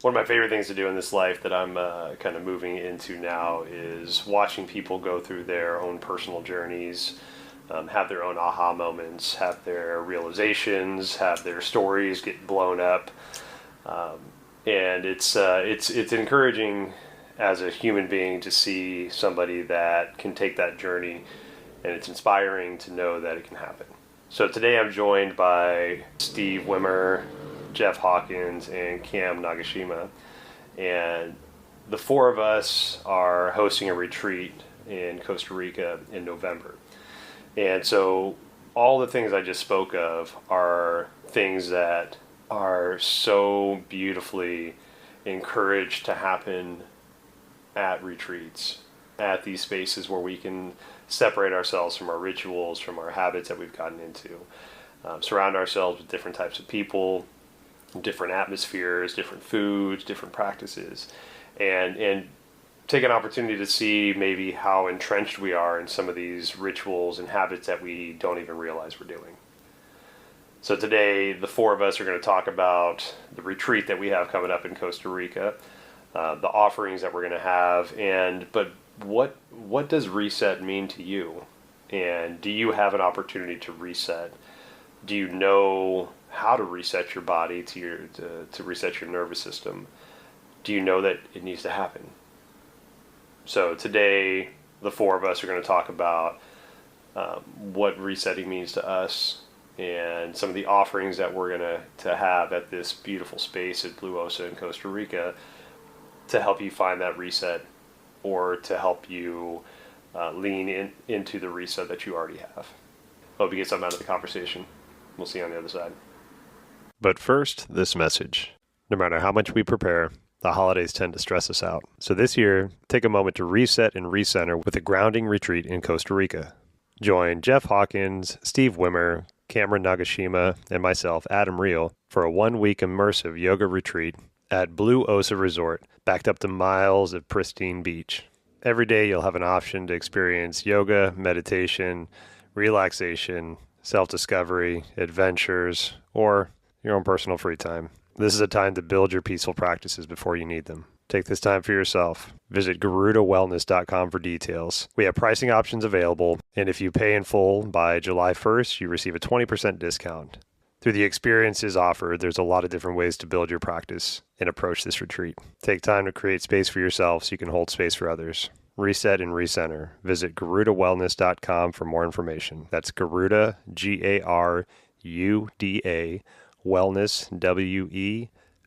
One of my favorite things to do in this life that I'm kind of moving into now is watching people go through their own personal journeys, have their own aha moments, have their realizations, have their stories get blown up. And it's encouraging as a human being to see somebody that can take that journey, and it's inspiring to know that it can happen. So today I'm joined by Steve Wimmer, Jeff Hawkins, and Cameron Nagashima, and the four of us are hosting a retreat in Costa Rica in November. And so all the things I just spoke of are things that are so beautifully encouraged to happen at retreats, at these spaces where we can separate ourselves from our rituals, from our habits that we've gotten into, surround ourselves with different types of people, different atmospheres, different foods, different practices, and take an opportunity to see maybe how entrenched we are in some of these rituals and habits that we don't even realize we're doing. So today, the four of us are going to talk about the retreat that we have coming up in Costa Rica, the offerings that we're going to have, but what does reset mean to you? And do you have an opportunity to reset? Do you know how to reset your body to reset your nervous system? Do you know that it needs to happen? So today, the four of us are going to talk about what resetting means to us and some of the offerings that we're going to have at this beautiful space at Blue Osa in Costa Rica to help you find that reset, or to help you lean into the reset that you already have. Hope you get something out of the conversation. We'll see you on the other side. But first, this message. No matter how much we prepare, the holidays tend to stress us out. So this year, take a moment to reset and recenter with a grounding retreat in Costa Rica. Join Jeff Hawkins, Steve Wimmer, Cameron Nagashima, and myself, Adam Riehl, for a 1-week immersive yoga retreat at Blue Osa Resort, backed up to miles of pristine beach. Every day you'll have an option to experience yoga, meditation, relaxation, self-discovery, adventures, or your own personal free time. This is a time to build your peaceful practices before you need them. Take this time for yourself. Visit GarudaWellness.com for details. We have pricing options available, and if you pay in full by July 1st, you receive a 20% discount. Through the experiences offered, there's a lot of different ways to build your practice and approach this retreat. Take time to create space for yourself so you can hold space for others. Reset and recenter. Visit GarudaWellness.com for more information. That's Garuda, Garuda, Wellness,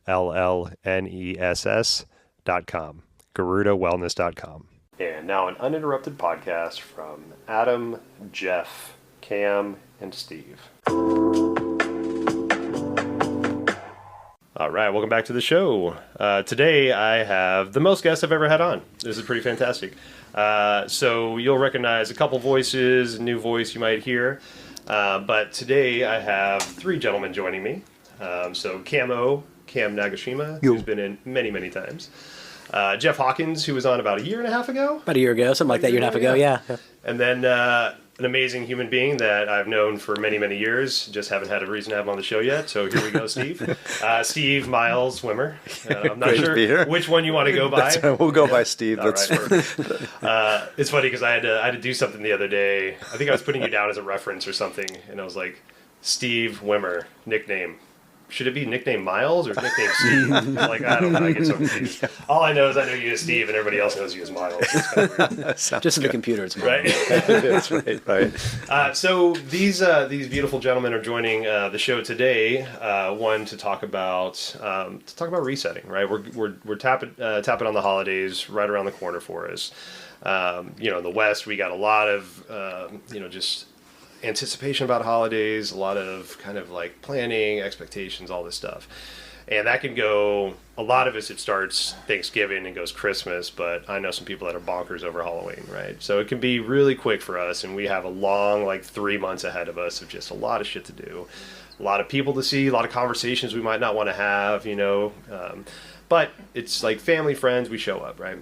WELLNESS.com. GarudaWellness.com. And now an uninterrupted podcast from Adam, Jeff, Cam, and Steve. All right, welcome back to the show. Today I have the most guests I've ever had on. This is pretty fantastic. So you'll recognize a couple voices, a new voice you might hear. But today I have three gentlemen joining me. So Cam Nagashima, who's been in many, many times. Jeff Hawkins, who was on about a year and a half ago. About a year ago, something like that, year and a half ago, yeah. And then an amazing human being that I've known for many, many years. Just haven't had a reason to have him on the show yet. So here we go, Steve. Steve Miles Wimmer. I'm not sure which one you want to go by. We'll go by Steve. That's right. It's funny because I had to do something the other day. I think I was putting you down as a reference or something, and I was like, Steve Wimmer, nickname. Should it be nickname Miles or nickname Steve? I'm like, I don't know. I get so confused. All I know is I know you as Steve, and everybody else knows you as Miles. It's kind of weird. Just in the computer, it's right. That's right. So these beautiful gentlemen are joining the show today. One to talk about resetting. Right, we're tapping on the holidays right around the corner for us. In the West, we got a lot of just anticipation about holidays, a lot of kind of like planning, expectations, all this stuff. And that can go, a lot of us, it starts Thanksgiving and goes Christmas, but I know some people that are bonkers over Halloween, right? So it can be really quick for us, and we have a long, 3 months ahead of us of just a lot of shit to do, a lot of people to see, a lot of conversations we might not want to have, but it's like family, friends, we show up, right?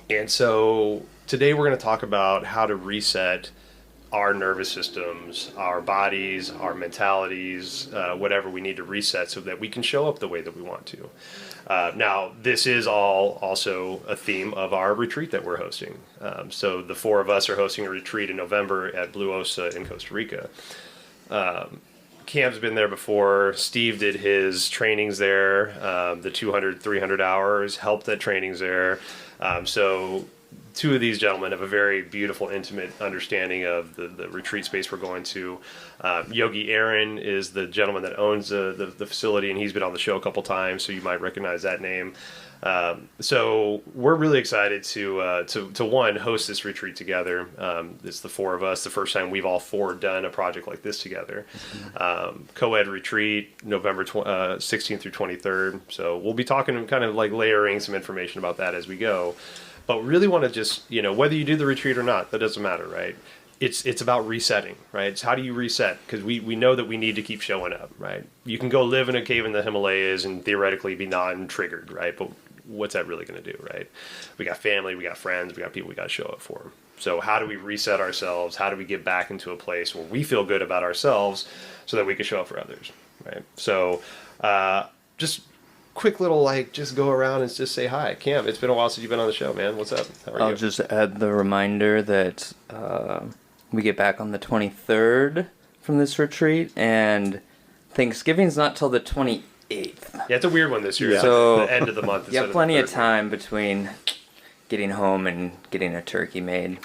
And so today we're going to talk about how to reset our nervous systems, our bodies, our mentalities, whatever we need to reset so that we can show up the way that we want to. Now, this is all also a theme of our retreat that we're hosting. So the four of us are hosting a retreat in November at Blue Osa in Costa Rica. Cam's been there before. Steve did his trainings there, the 200, 300 hours, helped at trainings there. So two of these gentlemen have a very beautiful, intimate understanding of the retreat space we're going to. Yogi Aaron is the gentleman that owns the facility, and he's been on the show a couple times, so you might recognize that name. So we're really excited to one, host this retreat together. It's the four of us, the first time we've all four done a project like this together. Co-ed retreat, November 16th through 23rd. So we'll be talking kind of like layering some information about that as we go. But really want to just, whether you do the retreat or not, that doesn't matter, right? It's about resetting, right? It's how do you reset? Because we know that we need to keep showing up, right? You can go live in a cave in the Himalayas and theoretically be non-triggered, right? But what's that really going to do, right? We got family, we got friends, we got people we got to show up for. So how do we reset ourselves? How do we get back into a place where we feel good about ourselves so that we can show up for others, right? So just quick little, just go around and just say hi. Cam, it's been a while since you've been on the show, man. What's up? How are you? I'll just add the reminder that we get back on the 23rd from this retreat, and Thanksgiving's not till the 28th. Yeah, it's a weird one this year. Yeah. So the end of the month. you have plenty of time between getting home and getting a turkey made.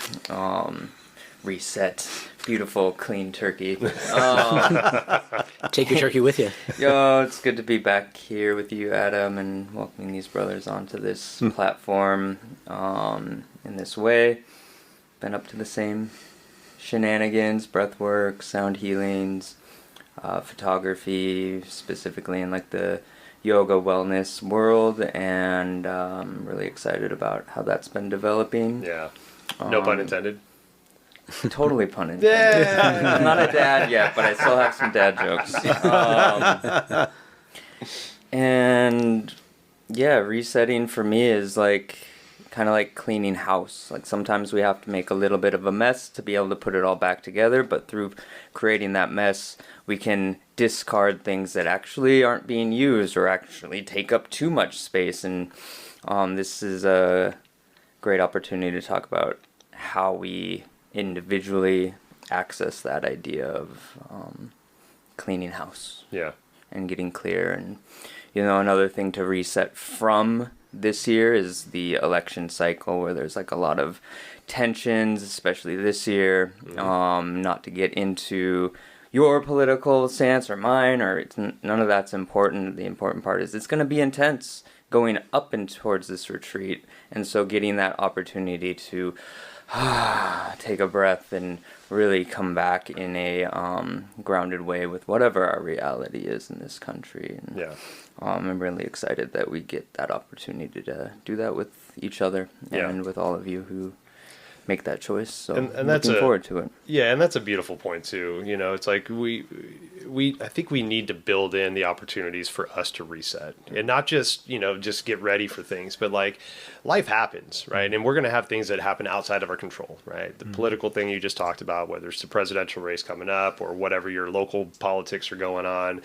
Reset. Beautiful, clean turkey. Take your turkey with you. Yo, it's good to be back here with you, Adam, and welcoming these brothers onto this platform in this way. Been up to the same shenanigans, breathwork, sound healings, photography, specifically in the yoga wellness world, and really excited about how that's been developing. Yeah. No pun intended. Totally pun intended. Yeah. I'm not a dad yet, but I still have some dad jokes. And yeah, resetting for me is kind of like cleaning house. Sometimes we have to make a little bit of a mess to be able to put it all back together, but through creating that mess, we can discard things that actually aren't being used or actually take up too much space. And this is a great opportunity to talk about how we individually access that idea of cleaning house. Yeah. And getting clear. And another thing to reset from this year is the election cycle, where there's a lot of tensions, especially this year. Not to get into your political stance or mine, or none of that's important. The important part is it's going to be intense going up and towards this retreat, and so getting that opportunity to take a breath and really come back in a grounded way with whatever our reality is in this country. And, yeah. I'm really excited that we get that opportunity to do that with each other and with all of you who make that choice. So and that's looking forward to it. Yeah, and that's a beautiful point too. It's I think we need to build in the opportunities for us to reset, and not just just get ready for things, but life happens, right? And we're going to have things that happen outside of our control, right? The political thing you just talked about, whether it's the presidential race coming up or whatever your local politics are going on.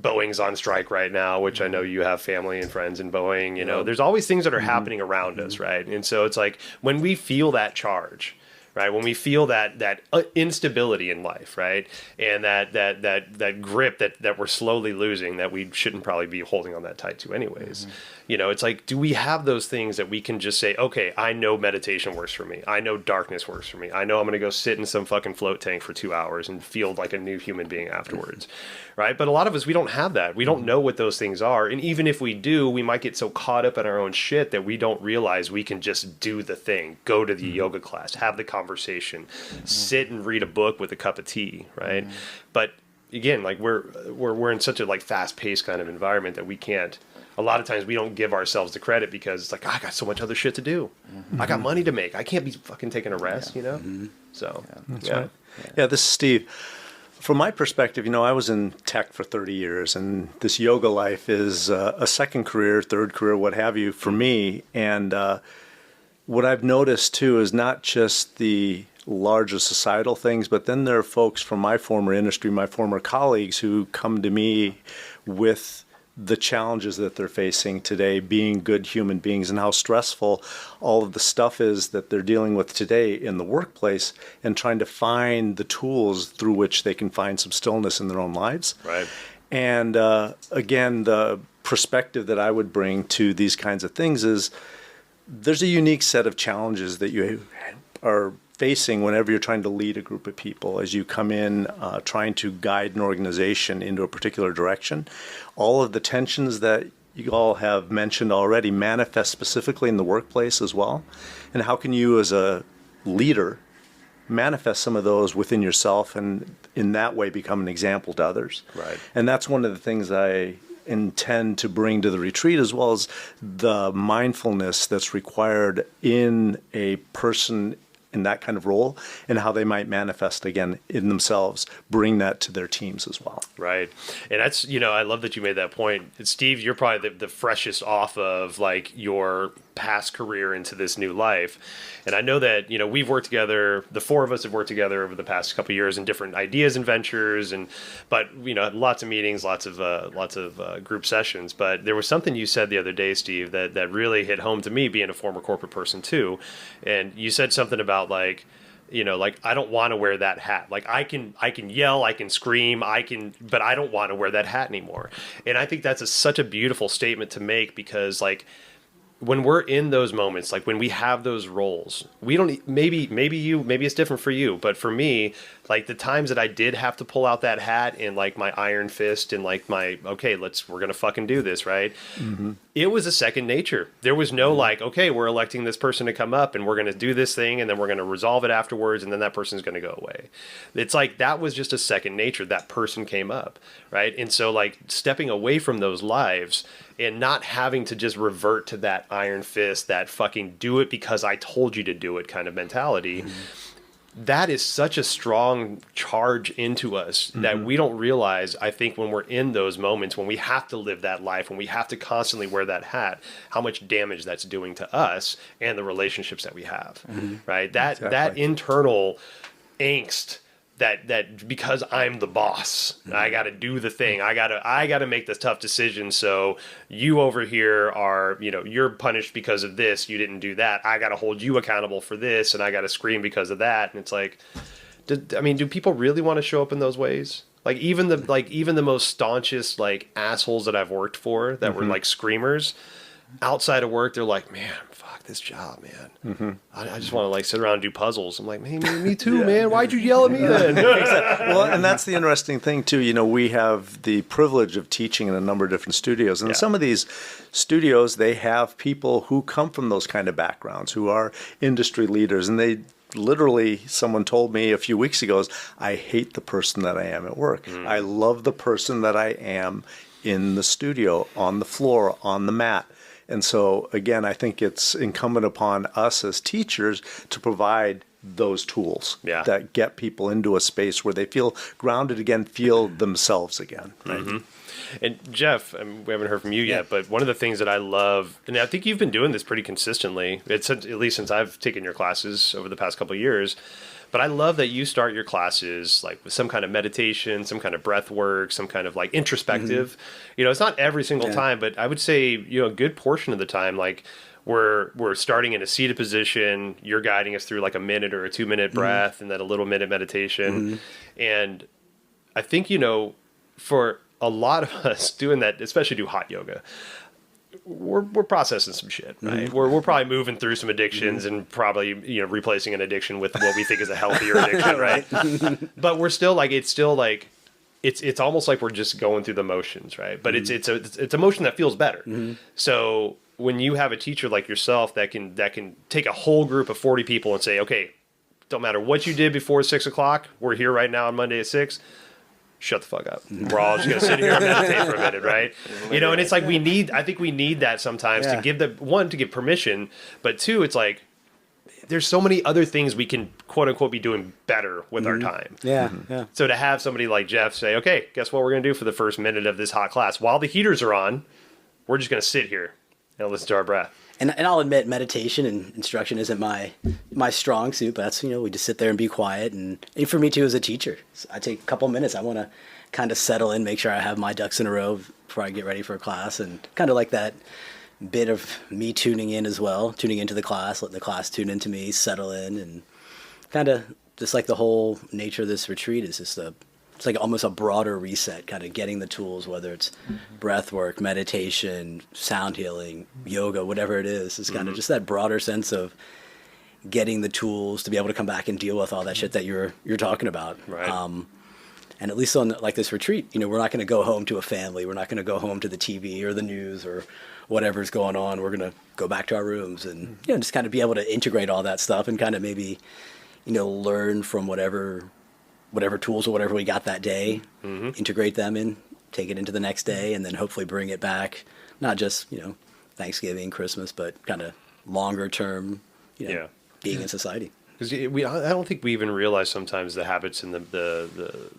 Boeing's on strike right now, which I know you have family and friends in Boeing. There's always things that are happening around us, right? And so it's when we feel that charge, right? When we feel that instability in life, right? And that grip that we're slowly losing, that we shouldn't probably be holding on that tight to anyways. It's do we have those things that we can just say, okay, I know meditation works for me. I know darkness works for me. I know I'm going to go sit in some fucking float tank for 2 hours and feel like a new human being afterwards, right? But a lot of us, we don't have that. We don't know what those things are. And even if we do, we might get so caught up in our own shit that we don't realize we can just do the thing, go to the yoga class, have the conversation, sit and read a book with a cup of tea, right? But again, we're in such a fast-paced kind of environment that we can't. A lot of times we don't give ourselves the credit because it's I got so much other shit to do. I got money to make. I can't be fucking taking a rest, So, That's right. Yeah, this is Steve. From my perspective, I was in tech for 30 years, and this yoga life is a second career, third career, what have you, for me. And what I've noticed, too, is not just the larger societal things, but then there are folks from my former industry, my former colleagues, who come to me with the challenges that they're facing today, being good human beings, and how stressful all of the stuff is that they're dealing with today in the workplace, and trying to find the tools through which they can find some stillness in their own lives. Right. And again, the perspective that I would bring to these kinds of things is there's a unique set of challenges that you are facing whenever you're trying to lead a group of people as you come in trying to guide an organization into a particular direction. All of the tensions that you all have mentioned already manifest specifically in the workplace as well. And how can you as a leader manifest some of those within yourself and in that way become an example to others? Right. And that's one of the things I intend to bring to the retreat, as well as the mindfulness that's required in a person in that kind of role, and how they might manifest again in themselves, bring that to their teams as well. Right. And that's, I love that you made that point. And Steve, you're probably the freshest off of like your past career into this new life. And I know that, we've worked together, the four of us have worked together over the past couple of years in different ideas and ventures, but lots of meetings, lots of group sessions. But there was something you said the other day, Steve, that really hit home to me, being a former corporate person too. And you said something about like I don't want to wear that hat. Like I can yell, I can scream, but I don't want to wear that hat anymore. And I think that's such a beautiful statement to make, because like when we're in those moments, like when we have those roles, we don't, maybe it's different for you, but for me, like the times that I did have to pull out that hat and like my iron fist and like we're going to fucking do this, right? Mm-hmm. It was a second nature. There was no like, okay, we're electing this person to come up and we're going to do this thing and then we're going to resolve it afterwards and then that person's going to go away. It's like, that was just a second nature. That person came up, right? And so like stepping away from those lives and not having to just revert to that iron fist, that fucking do it because I told you to do it kind of mentality. Mm-hmm. That is such a strong charge into us that we don't realize, I think, when we're in those moments, when we have to live that life, when we have to constantly wear that hat, how much damage that's doing to us and the relationships that we have, right? That internal angst that because I'm the boss, I got to do the thing. I got to make this tough decision. So you over here are, you're punished because of this. You didn't do that. I got to hold you accountable for this, and I got to scream because of that. And it's like, do people really want to show up in those ways? Like even the most staunchest like assholes that I've worked for that were like screamers outside of work, they're like, man, fuck this job, man. Mm-hmm. I just want to like sit around and do puzzles. I'm like, me too, man. Why'd you yell at me then? Well, and that's the interesting thing too. We have the privilege of teaching in a number of different studios, and some of these studios, they have people who come from those kind of backgrounds, who are industry leaders, and they literally, someone told me a few weeks ago, I hate the person that I am at work. I love the person that I am in the studio, on the floor, on the mat. And so, again, I think it's incumbent upon us as teachers to provide those tools that get people into a space where they feel grounded again, feel themselves again. Right? Mm-hmm. And Jeff, we haven't heard from you yet, but one of the things that I love, and I think you've been doing this pretty consistently, at least since I've taken your classes over the past couple of years, but I love that you start your classes like with some kind of meditation, some kind of breath work, some kind of like introspective. It's not every single time, but I would say, a good portion of the time, like we're starting in a seated position, you're guiding us through like a minute or a 2-minute breath and then a little minute meditation. And I think, for a lot of us doing that, especially do hot yoga, we're processing some shit, right? We're probably moving through some addictions and probably replacing an addiction with what we think is a healthier addiction, right? But we're still like it's almost like we're just going through the motions, right? But it's a motion that feels better. So when you have a teacher like yourself that can take a whole group of 40 people and say, okay, don't matter what you did before 6 o'clock, we're here right now on Monday at 6. Shut the fuck up. We're all just going to sit here and meditate for a minute, right? And it's like I think we need that sometimes to give to give permission, but two, it's like, there's so many other things we can quote unquote be doing better with our time. Yeah. So to have somebody like Jeff say, okay, guess what we're going to do for the first minute of this hot class? While the heaters are on, we're just going to sit here and listen to our breath. And I'll admit, meditation and instruction isn't my strong suit, but that's, we just sit there and be quiet. And for me too, as a teacher, I take a couple minutes. I want to kind of settle in, make sure I have my ducks in a row before I get ready for a class, and kind of like that bit of me tuning in as well, tuning into the class, letting the class tune into me, settle in, and kind of just like the whole nature of this retreat is just it's like almost a broader reset, kind of getting the tools, whether it's breath work, meditation, sound healing, yoga, whatever it is. It's kind of just that broader sense of getting the tools to be able to come back and deal with all that shit that you're talking about. Right. And at least on like this retreat, you know, we're not going to go home to a family. We're not going to go home to the TV or the news or whatever's going on. We're going to go back to our rooms and, you know, just kind of be able to integrate all that stuff and kind of maybe, you know, learn from whatever tools or whatever we got that day, integrate them in, take it into the next day, and then hopefully bring it back, not just, you know, Thanksgiving, Christmas, but kind of longer term, you know, being in society. Because I don't think we even realize sometimes the habits and the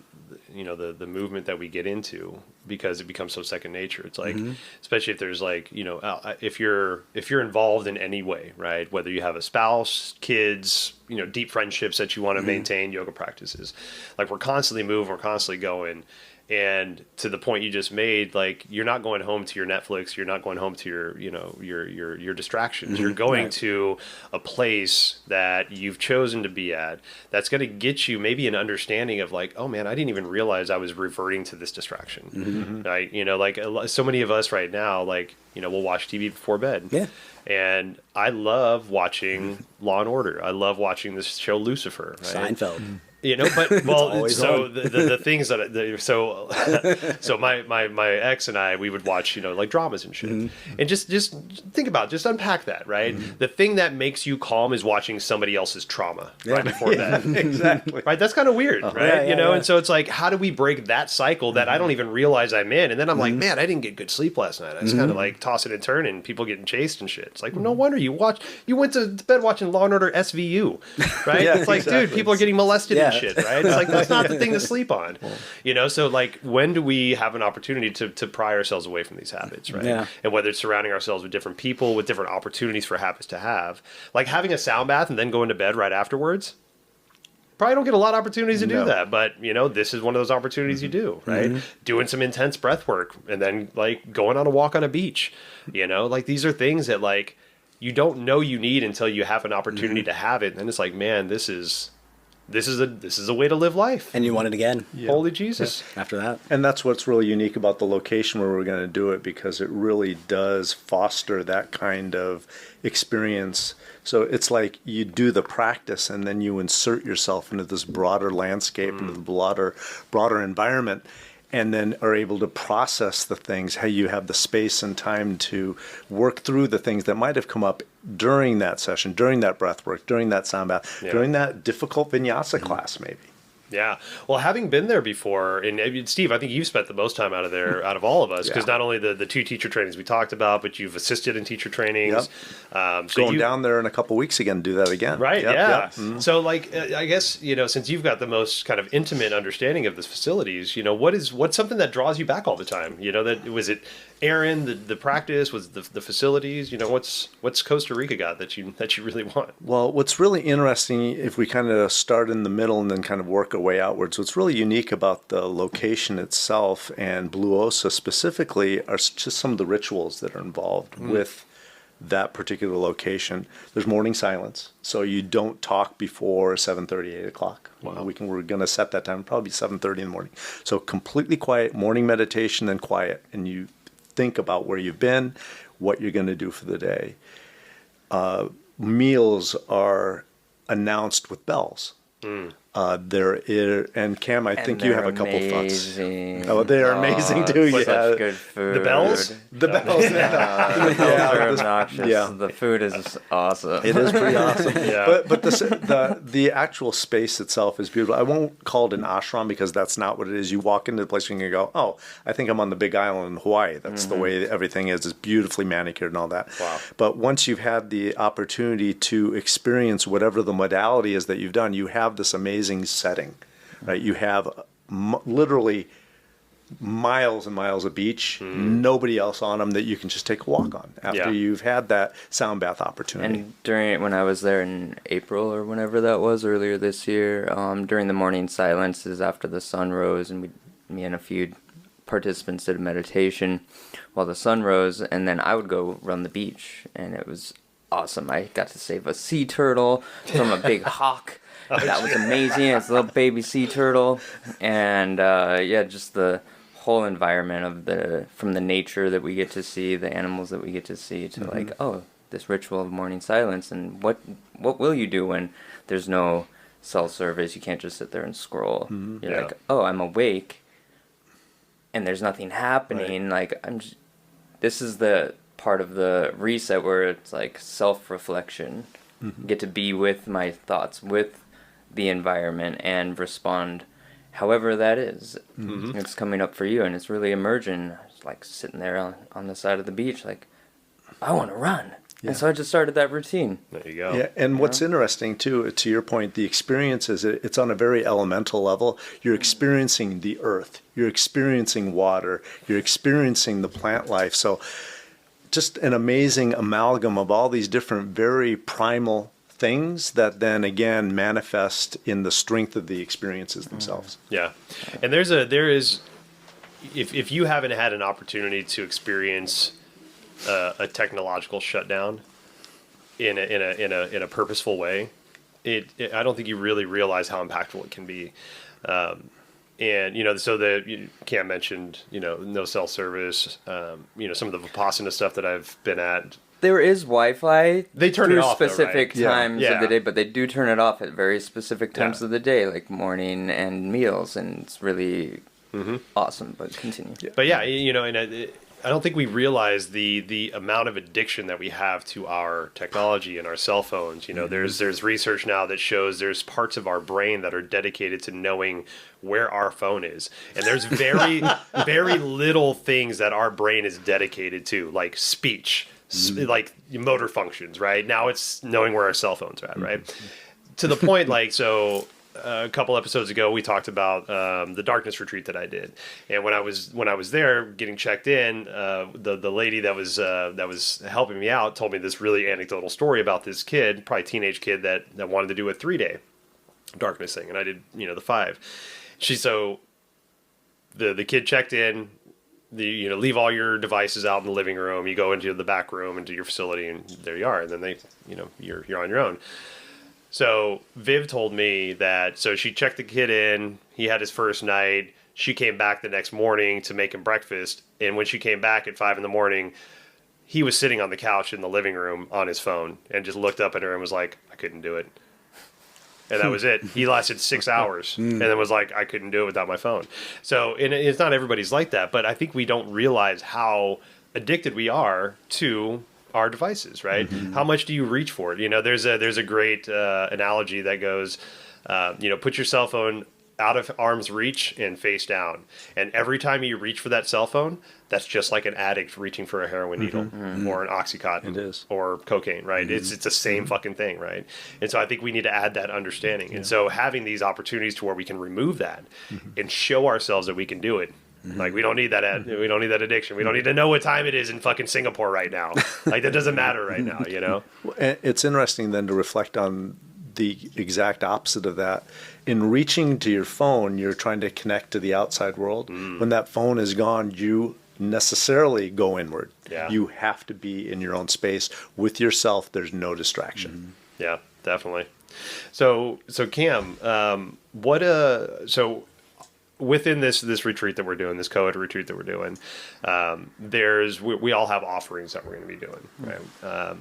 you know, the movement that we get into, because it becomes so second nature. It's like, especially if there's like, you know, if you're involved in any way, right? Whether you have a spouse, kids, you know, deep friendships that you want to maintain, yoga practices, like we're constantly moving, we're constantly going. And to the point you just made, like, you're not going home to your Netflix, you're not going home to your, you know, your distractions. You're going to a place that you've chosen to be at that's going to get you maybe an understanding of like, oh man, I didn't even realize I was reverting to this distraction. Right? You know, like so many of us right now, like, you know, we'll watch TV before bed. Yeah. And I love watching Law and Order. I love watching this show Lucifer. Right? Seinfeld. You know, but well, so the things that so my ex and I, we would watch, you know, like dramas and shit, and just think about, just unpack that, right? The thing that makes you calm is watching somebody else's trauma right before bed. Exactly. Right, that's kind of weird, right? You know, and so it's like, how do we break that cycle that I don't even realize I'm in? And then I'm like, man, I didn't get good sleep last night. I was kind of like tossing and turning, people getting chased and shit. It's like, well, no wonder you went to bed watching Law and Order SVU, right? It's like, dude, people are getting molested and shit, right? It's like, that's not the thing to sleep on, you know? So like, when do we have an opportunity to pry ourselves away from these habits, right? Yeah. And whether it's surrounding ourselves with different people, with different opportunities for habits to have, like having a sound bath and then going to bed right afterwards, probably don't get a lot of opportunities to do that, but you know, this is one of those opportunities you do, right? Doing some intense breath work and then like going on a walk on a beach, you know, like these are things that like you don't know you need until you have an opportunity to have it. And then it's like, man, this is a way to live life. And you want it again. Yeah. Holy Jesus. Yeah. After that. And that's what's really unique about the location where we're going to do it, because it really does foster that kind of experience. So it's like you do the practice and then you insert yourself into this broader landscape, into the broader environment, and then are able to process the things, how you have the space and time to work through the things that might have come up during that session, during that breath work, during that sound bath, during that difficult vinyasa class maybe. Yeah. Well, having been there before, and Steve, I think you've spent the most time out of all of us, because not only the two teacher trainings we talked about, but you've assisted in teacher trainings. So going down there in a couple weeks again, do that again. Right. Yeah. So like, I guess, you know, since you've got the most kind of intimate understanding of the facilities, you know, what's something that draws you back all the time? You know, was it Aaron, the practice, was the facilities, you know, what's Costa Rica got that you really want? Well, what's really interesting, if we kind of start in the middle and then kind of work our way outwards, what's really unique about the location itself and Blue Osa specifically are just some of the rituals that are involved with that particular location. There's morning silence, so you don't talk before 7:30, 8 o'clock. Wow. We're going to set that time, probably 7:30 in the morning. So completely quiet, morning meditation, then quiet, and you think about where you've been, what you're going to do for the day. Meals are announced with bells. And Cam, I think you have a couple thoughts. Oh, they are amazing too. Such good food. The bells? The bells. The bells are obnoxious. Yeah. The food is awesome. It is pretty awesome. But the actual space itself is beautiful. I won't call it an ashram because that's not what it is. You walk into the place and you go, oh, I think I'm on the big island in Hawaii. That's the way everything is. It's beautifully manicured and all that. Wow. But once you've had the opportunity to experience whatever the modality is that you've done, you have this amazing setting, right? You have literally miles and miles of beach, nobody else on them that you can just take a walk on after you've had that sound bath opportunity. And when I was there in April or whenever that was, earlier this year, during the morning silences after the sun rose and we me and a few participants did a meditation while the sun rose, and then I would go run the beach, and it was awesome. I got to save a sea turtle from a big hawk. That was amazing. It's a little baby sea turtle, and just the whole environment of from the nature that we get to see, the animals that we get to see, to like, oh, this ritual of morning silence, and what will you do when there's no cell service? You can't just sit there and scroll. You're like, oh, I'm awake, and there's nothing happening. Right. Like this is the part of the reset where it's like self-reflection. Get to be with my thoughts, with the environment, and respond however that is. It's coming up for you, and it's really emerging. It's like sitting there on the side of the beach, like, I want to run. Yeah. And so I just started that routine. There you go. Yeah, and what's interesting too, to your point, the experience is it's on a very elemental level. You're experiencing the earth, you're experiencing water, you're experiencing the plant life. So just an amazing amalgam of all these different very primal things that then again manifest in the strength of the experiences themselves. Yeah. And there is if you haven't had an opportunity to experience a technological shutdown in a purposeful way, I don't think you really realize how impactful it can be. And so Cam mentioned no cell service. Some of the Vipassana stuff that I've been at. There is Wi-Fi. They turn it off specific though, right? times of the day, but they do turn it off at very specific times of the day, like morning and meals, and it's really awesome. But continue. But and I don't think we realize the amount of addiction that we have to our technology and our cell phones. There's research now that shows there's parts of our brain that are dedicated to knowing where our phone is. And there's very, very little things that our brain is dedicated to, like speech, like motor functions, right? Now it's knowing where our cell phones are at, right? To the point, a couple episodes ago, we talked about the darkness retreat that I did, and when I was there getting checked in, the lady that was helping me out told me this really anecdotal story about this kid, probably teenage kid that wanted to do a 3-day darkness thing, and I did the 5. The kid checked in. Leave all your devices out in the living room. You go into the back room, into your facility, and there you are. And then you're on your own. So Viv told me that, so she checked the kid in, he had his first night, she came back the next morning to make him breakfast, and when she came back at 5 a.m, he was sitting on the couch in the living room on his phone, and just looked up at her and was like, I couldn't do it. And that was it. He lasted 6 hours, and then was like, I couldn't do it without my phone. So, and it's not everybody's like that, but I think we don't realize how addicted we are to our devices, right? How much do you reach for it? There's a great analogy that goes, put your cell phone out of arm's reach and face down. And every time you reach for that cell phone, that's just like an addict reaching for a heroin needle or an Oxycontin It is. or cocaine, right? It's the same fucking thing, right? And so I think we need to add that understanding. And so having these opportunities to where we can remove that and show ourselves that we can do it. Like, we don't need that. We don't need that addiction. We don't need to know what time it is in fucking Singapore right now. Like, that doesn't matter right now, It's interesting then to reflect on the exact opposite of that. In reaching to your phone, you're trying to connect to the outside world. When that phone is gone, you necessarily go inward. Yeah. You have to be in your own space with yourself. There's no distraction. Yeah, definitely. So Cam, within this retreat that we're doing, this co-ed retreat that we're doing, we all have offerings that we're going to be doing. Right?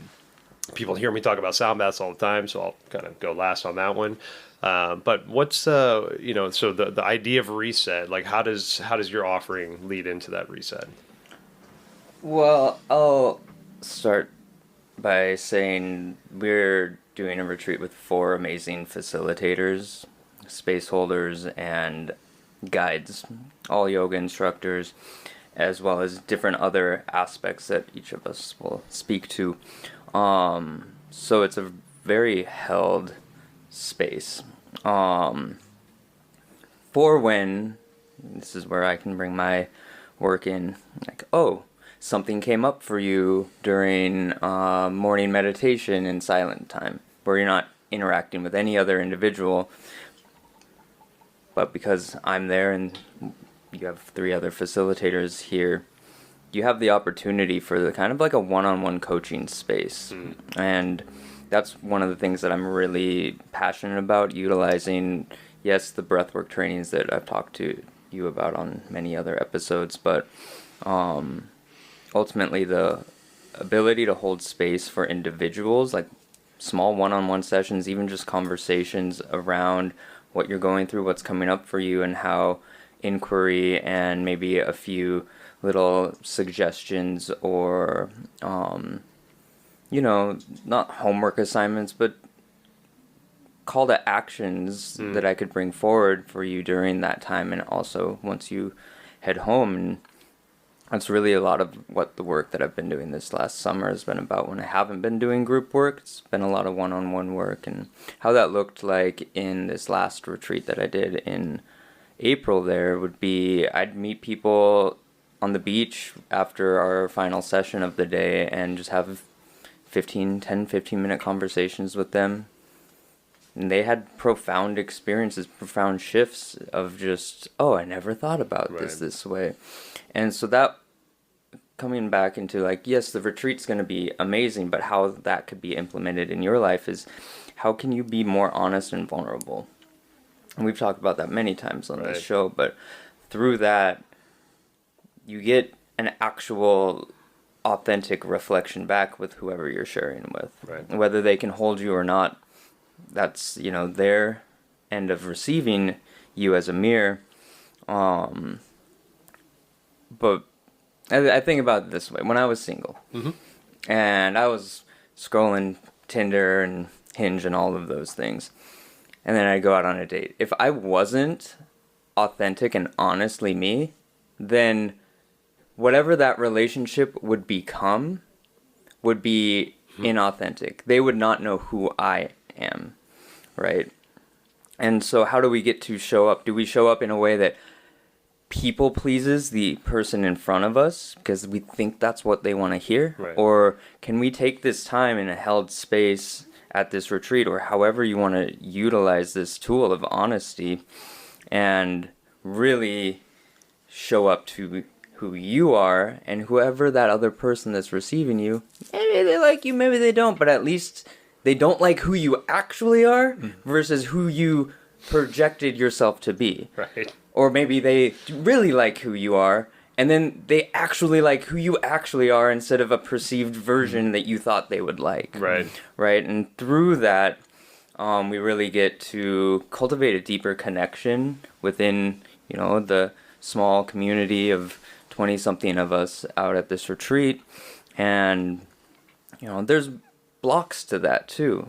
People hear me talk about sound baths all the time, so I'll kind of go last on that one. But what's so the idea of reset? Like, how does your offering lead into that reset? Well, I'll start by saying we're doing a retreat with 4 amazing facilitators, space holders, and guides, all yoga instructors, as well as different other aspects that each of us will speak to. So it's a very held space. For when, this is where I can bring my work in, like, something came up for you during morning meditation and silent time, where you're not interacting with any other individual, but because I'm there and you have 3 other facilitators here, you have the opportunity for the kind of like a one-on-one coaching space. And that's one of the things that I'm really passionate about, utilizing, yes, the breathwork trainings that I've talked to you about on many other episodes, but ultimately the ability to hold space for individuals, like small one-on-one sessions, even just conversations around what you're going through, what's coming up for you, and how inquiry and maybe a few little suggestions or not homework assignments, but call to actions that I could bring forward for you during that time, and also once you head home. And that's really a lot of what the work that I've been doing this last summer has been about. When I haven't been doing group work, it's been a lot of one-on-one work, and how that looked like in this last retreat that I did in April there would be I'd meet people on the beach after our final session of the day and just have 15-minute conversations with them. And they had profound experiences, profound shifts of just, oh, I never thought about this way. And so that, coming back into like, yes, the retreat's going to be amazing, but how that could be implemented in your life is, how can you be more honest and vulnerable? And we've talked about that many times on this show, but through that, you get an actual authentic reflection back with whoever you're sharing with. Whether they can hold you or not, that's, their end of receiving you as a mirror. But I think about it this way. When I was single, and I was scrolling Tinder and Hinge and all of those things, and then I'd go out on a date. If I wasn't authentic and honestly me, then whatever that relationship would become would be inauthentic. They would not know who I am, right? And so how do we get to show up? Do we show up in a way that people pleases the person in front of us because we think that's what they want to hear? Or can we take this time in a held space at this retreat, or however you want to utilize this tool of honesty, and really show up to who you are, and whoever that other person that's receiving you, maybe they like you, maybe they don't, but at least they don't like who you actually are versus who you projected yourself to be. Or maybe they really like who you are, and then they actually like who you actually are instead of a perceived version that you thought they would like. Right? And through that, we really get to cultivate a deeper connection within, the small community of 20-something of us out at this retreat. And, there's blocks to that too.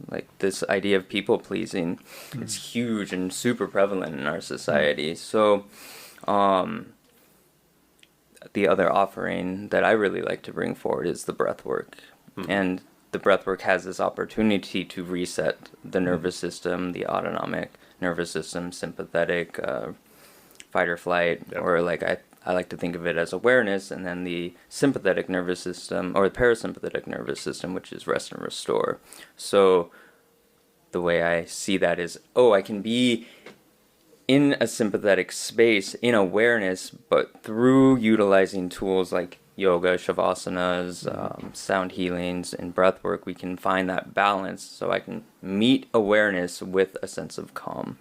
Like this idea of people pleasing, it's huge and super prevalent in our society. So, the other offering that I really like to bring forward is the breath work. And the breath work has this opportunity to reset the nervous system, the autonomic nervous system, sympathetic, fight or flight, or like I like to think of it as awareness, and then the sympathetic nervous system, or the parasympathetic nervous system, which is rest and restore. So the way I see that is, I can be in a sympathetic space, in awareness, but through utilizing tools like yoga, shavasanas, sound healings, and breath work, we can find that balance so I can meet awareness with a sense of calm.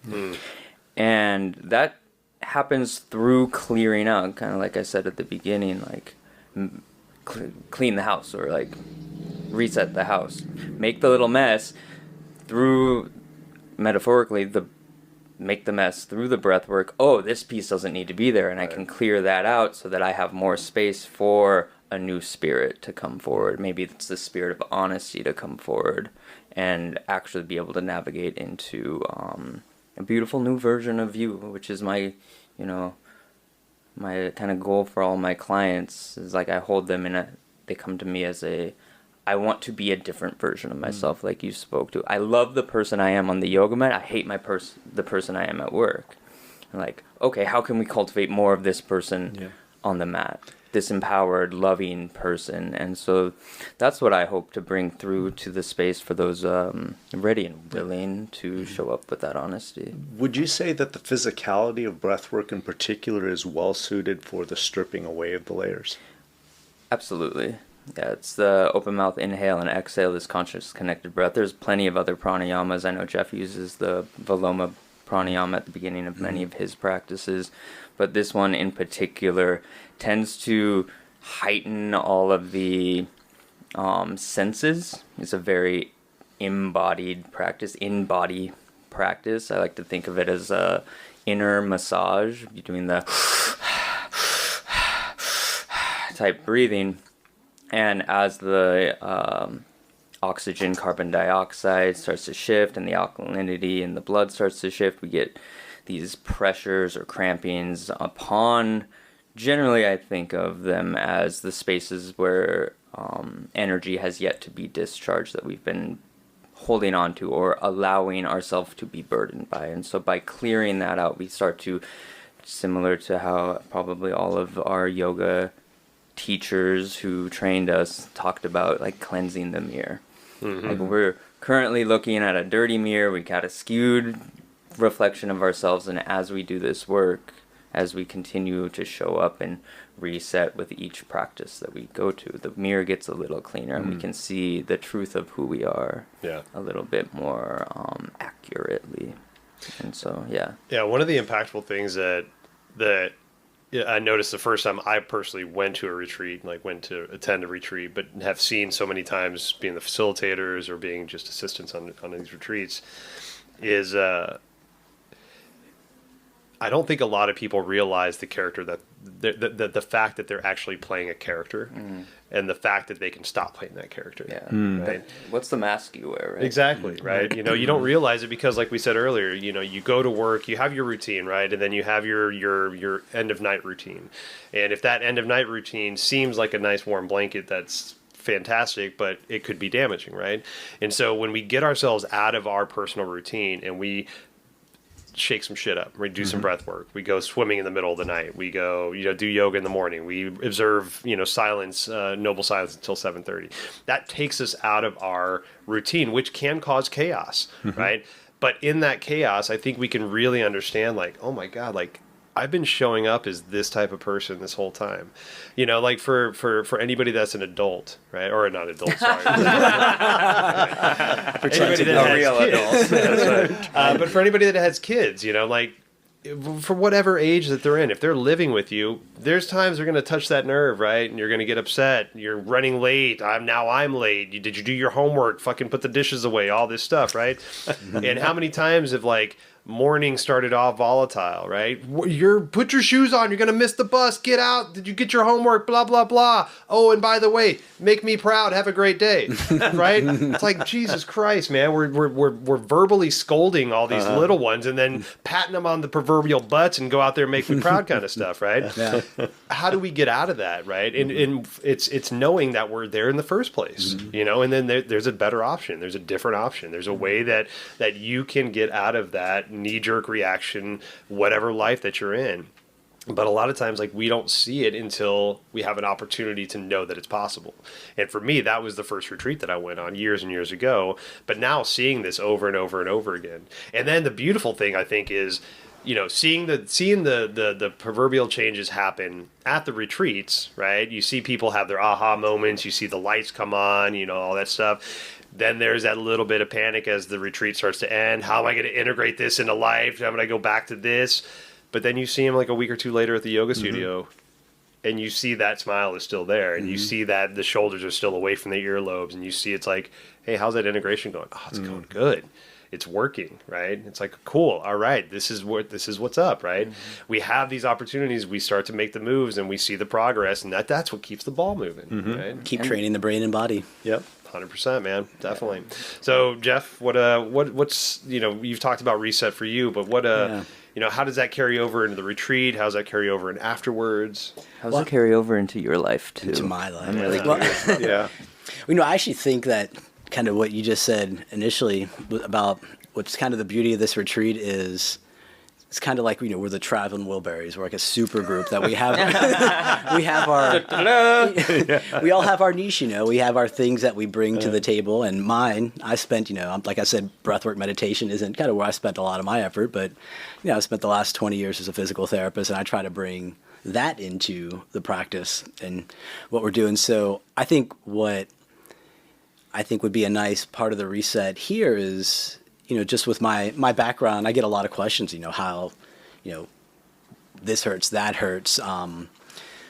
And that happens through clearing out, kind of like I said at the beginning, like clean the house, or like reset the house, make the little mess through, metaphorically, make the mess through the breath work. This piece doesn't need to be there, and I can clear that out so that I have more space for a new spirit to come forward. Maybe it's the spirit of honesty to come forward and actually be able to navigate into a beautiful new version of you, which is my kind of goal for all my clients. Is like I hold them they come to me as I want to be a different version of myself, like you spoke to. I love the person I am on the yoga mat. I hate the person I am at work. And like, okay, how can we cultivate more of this person on the mat? this empowered, loving person. And so that's what I hope to bring through to the space for those ready and willing to show up with that honesty. Would you say that the physicality of breathwork in particular is well suited for the stripping away of the layers? Absolutely. Yeah, it's the open mouth inhale and exhale, this conscious connected breath. There's plenty of other pranayamas. I know Jeff uses the Viloma pranayama at the beginning of many of his practices, but this one in particular tends to heighten all of the senses. It's a very embodied practice, in-body practice. I like to think of it as a inner massage. You're doing the type breathing. And as the oxygen, carbon dioxide starts to shift and the alkalinity in the blood starts to shift, we get these pressures or crampings upon, generally I think of them as the spaces where energy has yet to be discharged that we've been holding on to or allowing ourselves to be burdened by. And so by clearing that out, we start to, similar to how probably all of our yoga teachers who trained us talked about, like cleansing the mirror. Like we're currently looking at a dirty mirror, we got a skewed reflection of ourselves, and as we do this work, as we continue to show up and reset with each practice that we go to, the mirror gets a little cleaner and we can see the truth of who we are a little bit more accurately. And so one of the impactful things that I noticed the first time I personally went to a retreat, like went to attend a retreat, but have seen so many times being the facilitators or being just assistants on these retreats, is I don't think a lot of people realize the character that the fact that they're actually playing a character, and the fact that they can stop playing that character. Right? What's the mask you wear, right? Exactly, right? You know, you don't realize it because, like we said earlier, you know, you go to work, you have your routine, right? And then you have your end of night routine. And if that end of night routine seems like a nice warm blanket, that's fantastic, but it could be damaging, right? And so when we get ourselves out of our personal routine and we shake some shit up, we do some breath work, we go swimming in the middle of the night, we go, you know, do yoga in the morning, we observe, you know, silence, noble silence until 7:30. That takes us out of our routine, which can cause chaos, right? But in that chaos, I think we can really understand, like, oh my God, like, I've been showing up as this type of person this whole time. You know, like for anybody that's an adult, right? Or not adult, sorry. Anybody that has kids. That's right. But for anybody that has kids, you know, like for whatever age that they're in, if they're living with you, there's times they're going to touch that nerve, right? And you're going to get upset. You're running late. I'm late. Did you do your homework? Fucking put the dishes away, all this stuff, right? And how many times have, like, morning started off volatile, right? Put your shoes on, you're gonna miss the bus, get out, did you get your homework, blah blah blah, oh, and by the way, make me proud, have a great day. Right? It's like, Jesus Christ, man, we're verbally scolding all these little ones and then patting them on the proverbial butts and go out there and make me proud kind of stuff, right? How do we get out of that, right? And it's knowing that we're there in the first place, you know, and then there's a better option, there's a different option, there's a way that you can get out of that knee-jerk reaction, whatever life that you're in. But a lot of times, like, we don't see it until we have an opportunity to know that it's possible. And for me, that was the first retreat that I went on years and years ago. But now seeing this over and over and over again. And then the beautiful thing, I think, is, you know, seeing the proverbial changes happen at the retreats, right? You see people have their aha moments, you see the lights come on, you know, all that stuff. Then there's that little bit of panic as the retreat starts to end. How am I going to integrate this into life? How am I going to go back to this? But then you see him like a week or two later at the yoga studio, and you see that smile is still there, and you see that the shoulders are still away from the earlobes, and you see it's like, hey, how's that integration going? Oh, it's going good. It's working, right? It's like, cool. All right, this is what's up, right? We have these opportunities. We start to make the moves, and we see the progress, and that's what keeps the ball moving, right? Keep training the brain and body. Yep. 100%, man, definitely. So, Jeff, what's, you know, you've talked about reset for you, but you know, how does that carry over into the retreat? How does that carry over in afterwards? How does it carry over into your life too? Into my life. I'm really curious. You know, I actually think that kind of what you just said initially about what's kind of the beauty of this retreat is it's kind of like, we're the Traveling Wilburys. We're like a super group that we have. we have our. We all have our niche. We have our things that we bring to the table. And mine, I spent. Like I said, breathwork meditation isn't kind of where I spent a lot of my effort, but I spent the last 20 years as a physical therapist, and I try to bring that into the practice and what we're doing. So I think what would be a nice part of the reset here is, just with my background, I get a lot of questions, how, this hurts, that hurts.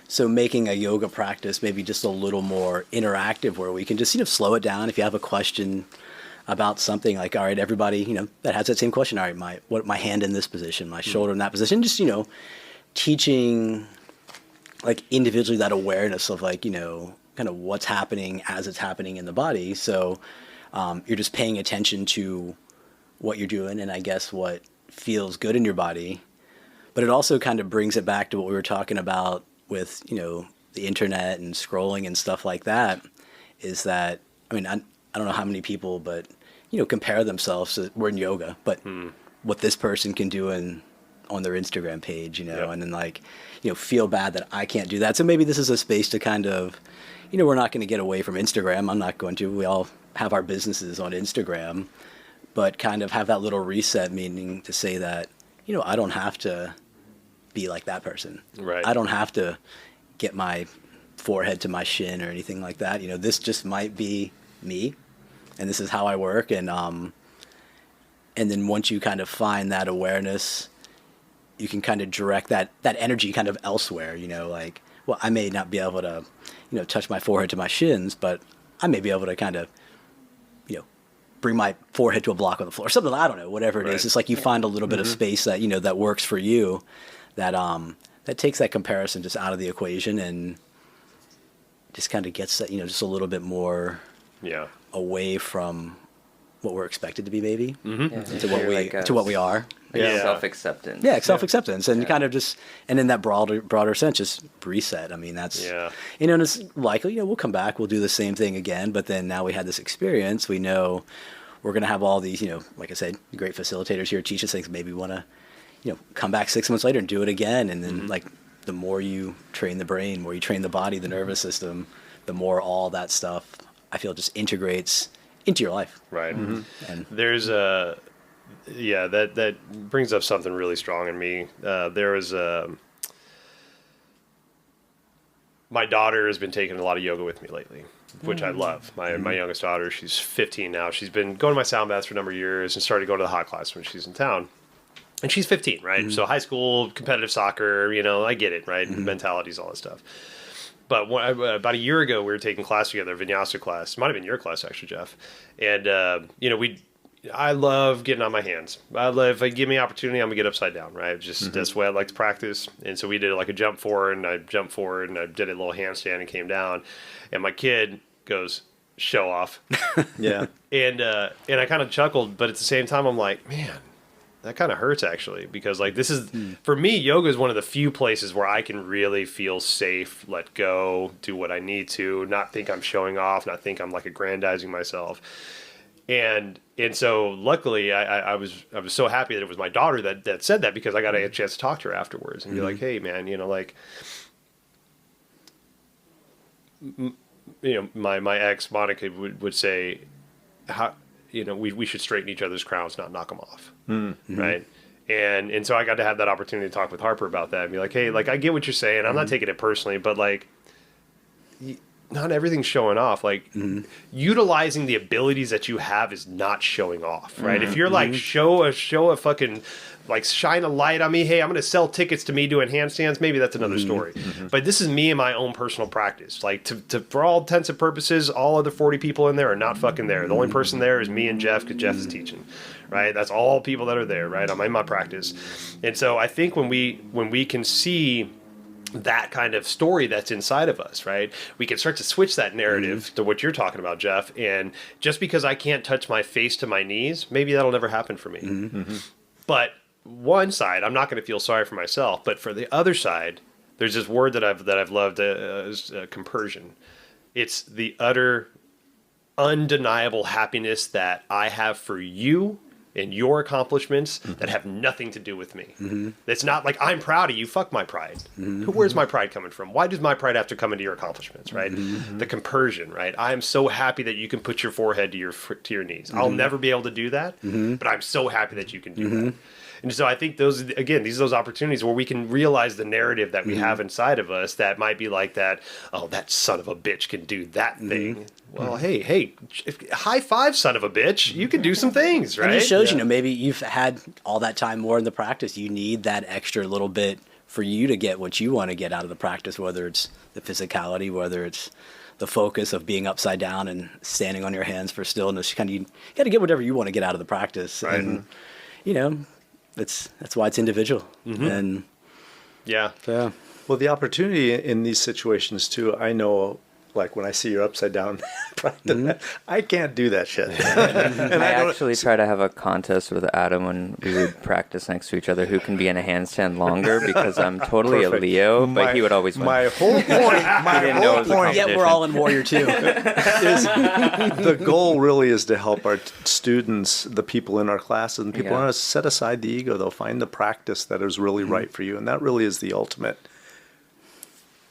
So making a yoga practice maybe just a little more interactive where we can just, slow it down. If you have a question about something, like, all right, everybody, that has that same question. All right, my hand in this position, my shoulder in that position, just, teaching like individually that awareness of like, kind of what's happening as it's happening in the body. So you're just paying attention to what you're doing and I guess what feels good in your body. But it also kind of brings it back to what we were talking about with, the internet and scrolling and stuff like that, is that, I don't know how many people, but, compare themselves to, we're in yoga, but what this person can do on their Instagram page, and then like, feel bad that I can't do that. So maybe this is a space to kind of, we're not going to get away from Instagram. I'm not going to. We all have our businesses on Instagram, but kind of have that little reset, meaning to say that, I don't have to be like that person. Right. I don't have to get my forehead to my shin or anything like that. This just might be me, and this is how I work. And then once you kind of find that awareness, you can kind of direct that energy kind of elsewhere, like, well, I may not be able to, touch my forehead to my shins, but I may be able to kind of, bring my forehead to a block on the floor, something, I don't know, whatever it is. It's like you find a little bit of space that, that works for you, that takes that comparison just out of the equation and just kind of gets that, just a little bit more away from what we're expected to be, maybe, to what we are. Self-acceptance. Yeah, self-acceptance, and kind of just, and in that broader sense, just reset. That's, and it's likely, we'll come back, we'll do the same thing again, but then now we had this experience, we know we're going to have all these, like I said, great facilitators here teach us things, maybe we want to, come back 6 months later and do it again, and then like the more you train the brain, the more you train the body, the nervous system, the more all that stuff, I feel, just integrates into your life. Right. And there's that brings up something really strong in me. There was my daughter has been taking a lot of yoga with me lately, which I love. My youngest daughter, she's 15 now. She's been going to my sound baths for a number of years and started going to the hot class when she's in town. And she's 15, right? So high school, competitive soccer, I get it, right? Mentalities, all that stuff. But about a year ago, we were taking class together, Vinyasa class. It might have been your class, actually, Jeff. And, I love getting on my hands. If I give me opportunity, I'm going to get upside down, right? Just that's the way I like to practice. And so we did like a jump forward, and I jumped forward, and I did a little handstand and came down. And my kid goes, show off. Yeah. And I kind of chuckled, but at the same time, I'm like, man, that kind of hurts, actually, because like this is, for me, yoga is one of the few places where I can really feel safe, let go, do what I need to, not think I'm showing off, not think I'm like aggrandizing myself. And so luckily I was so happy that it was my daughter that said that, because I got a chance to talk to her afterwards and be like, hey man, my ex Monica would say, how, we should straighten each other's crowns, not knock them off. Right. And so I got to have that opportunity to talk with Harper about that and be like, hey, like, I get what you're saying. I'm not taking it personally, but like, not everything's showing off. Like utilizing the abilities that you have is not showing off, right? If you're like, show a fucking, like, shine a light on me. Hey, I'm going to sell tickets to me doing handstands. Maybe that's another story. But this is me and my own personal practice. Like to for all intents and purposes, all other 40 people in there are not fucking there. The only person there is me and Jeff, because Jeff is teaching, right? That's all people that are there, right? I'm in my practice. And so I think when we can see that kind of story that's inside of us, right? We can start to switch that narrative to what you're talking about, Jeff. And just because I can't touch my face to my knees, maybe that'll never happen for me. But one side, I'm not going to feel sorry for myself. But for the other side, there's this word that I've loved, compersion. It's the utter, undeniable happiness that I have for you in your accomplishments that have nothing to do with me. It's not like I'm proud of you. Fuck my pride. Where's my pride coming from? Why does my pride have to come into your accomplishments, right? The compersion, right? I'm so happy that you can put your forehead to your knees. I'll never be able to do that, but I'm so happy that you can do that. And so I think these are those opportunities where we can realize the narrative that we have inside of us that might be like that, oh, that son of a bitch can do that thing. Well, hey, high five, son of a bitch. You can do some things, right? And it shows, maybe you've had all that time more in the practice. You need that extra little bit for you to get what you want to get out of the practice, whether it's the physicality, whether it's the focus of being upside down and standing on your hands for stillness. You got to get whatever you want to get out of the practice. Right. And, that's why it's individual. And well, the opportunity in these situations too, I know, like when I see you're upside down practice, I can't do that shit. And I actually try to have a contest with Adam when we would practice next to each other who can be in a handstand longer, because I'm totally a Leo, but he would always win. My whole point, yet we're all in Warrior 2. The goal really is to help our students, the people in our classes, and people want to set aside the ego. They'll find the practice that is really right for you, and that really is the ultimate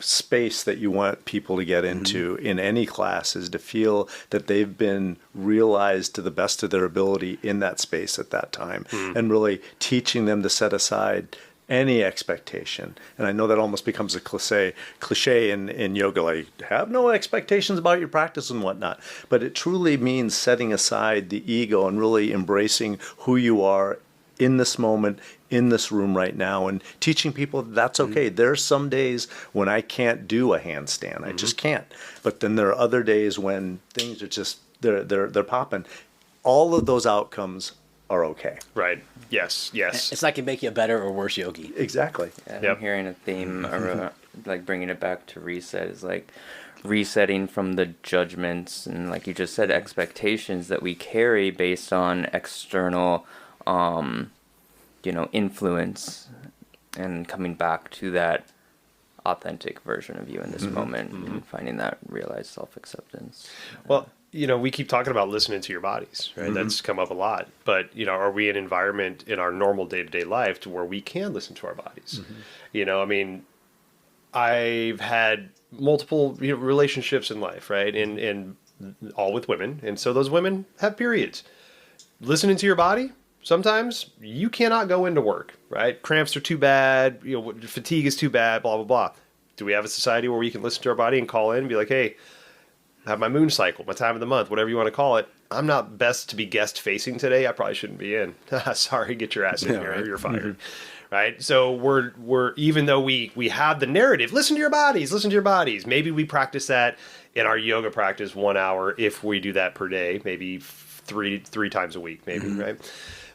space that you want people to get into in any class, is to feel that they've been realized to the best of their ability in that space at that time, and really teaching them to set aside any expectation. And I know that almost becomes a cliche in yoga, like have no expectations about your practice and whatnot, but it truly means setting aside the ego and really embracing who you are in this moment, in this room right now, and teaching people that's okay. There's some days when I can't do a handstand. I just can't. But then there are other days when things are just, they're popping. All of those outcomes are okay. Right. Yes. It's not going to make you a better or worse yogi. Exactly. I'm hearing a theme around, like bringing it back to reset, is like resetting from the judgments and, like you just said, expectations that we carry based on external influence, and coming back to that authentic version of you in this moment, and finding that realized self-acceptance. Well, we keep talking about listening to your bodies, right? That's come up a lot. But, are we in an environment in our normal day-to-day life to where we can listen to our bodies? I've had multiple relationships in life, right? And all with women. And so those women have periods. Listening to your body, sometimes you cannot go into work, right? Cramps are too bad, fatigue is too bad, blah, blah, blah. Do we have a society where we can listen to our body and call in and be like, hey, I have my moon cycle, my time of the month, whatever you want to call it. I'm not best to be guest facing today. I probably shouldn't be in. Sorry, get your ass in here. Right. You're fired. Right? So we're even though we have the narrative, listen to your bodies. Maybe we practice that in our yoga practice 1 hour if we do that per day, maybe three times a week, maybe, right?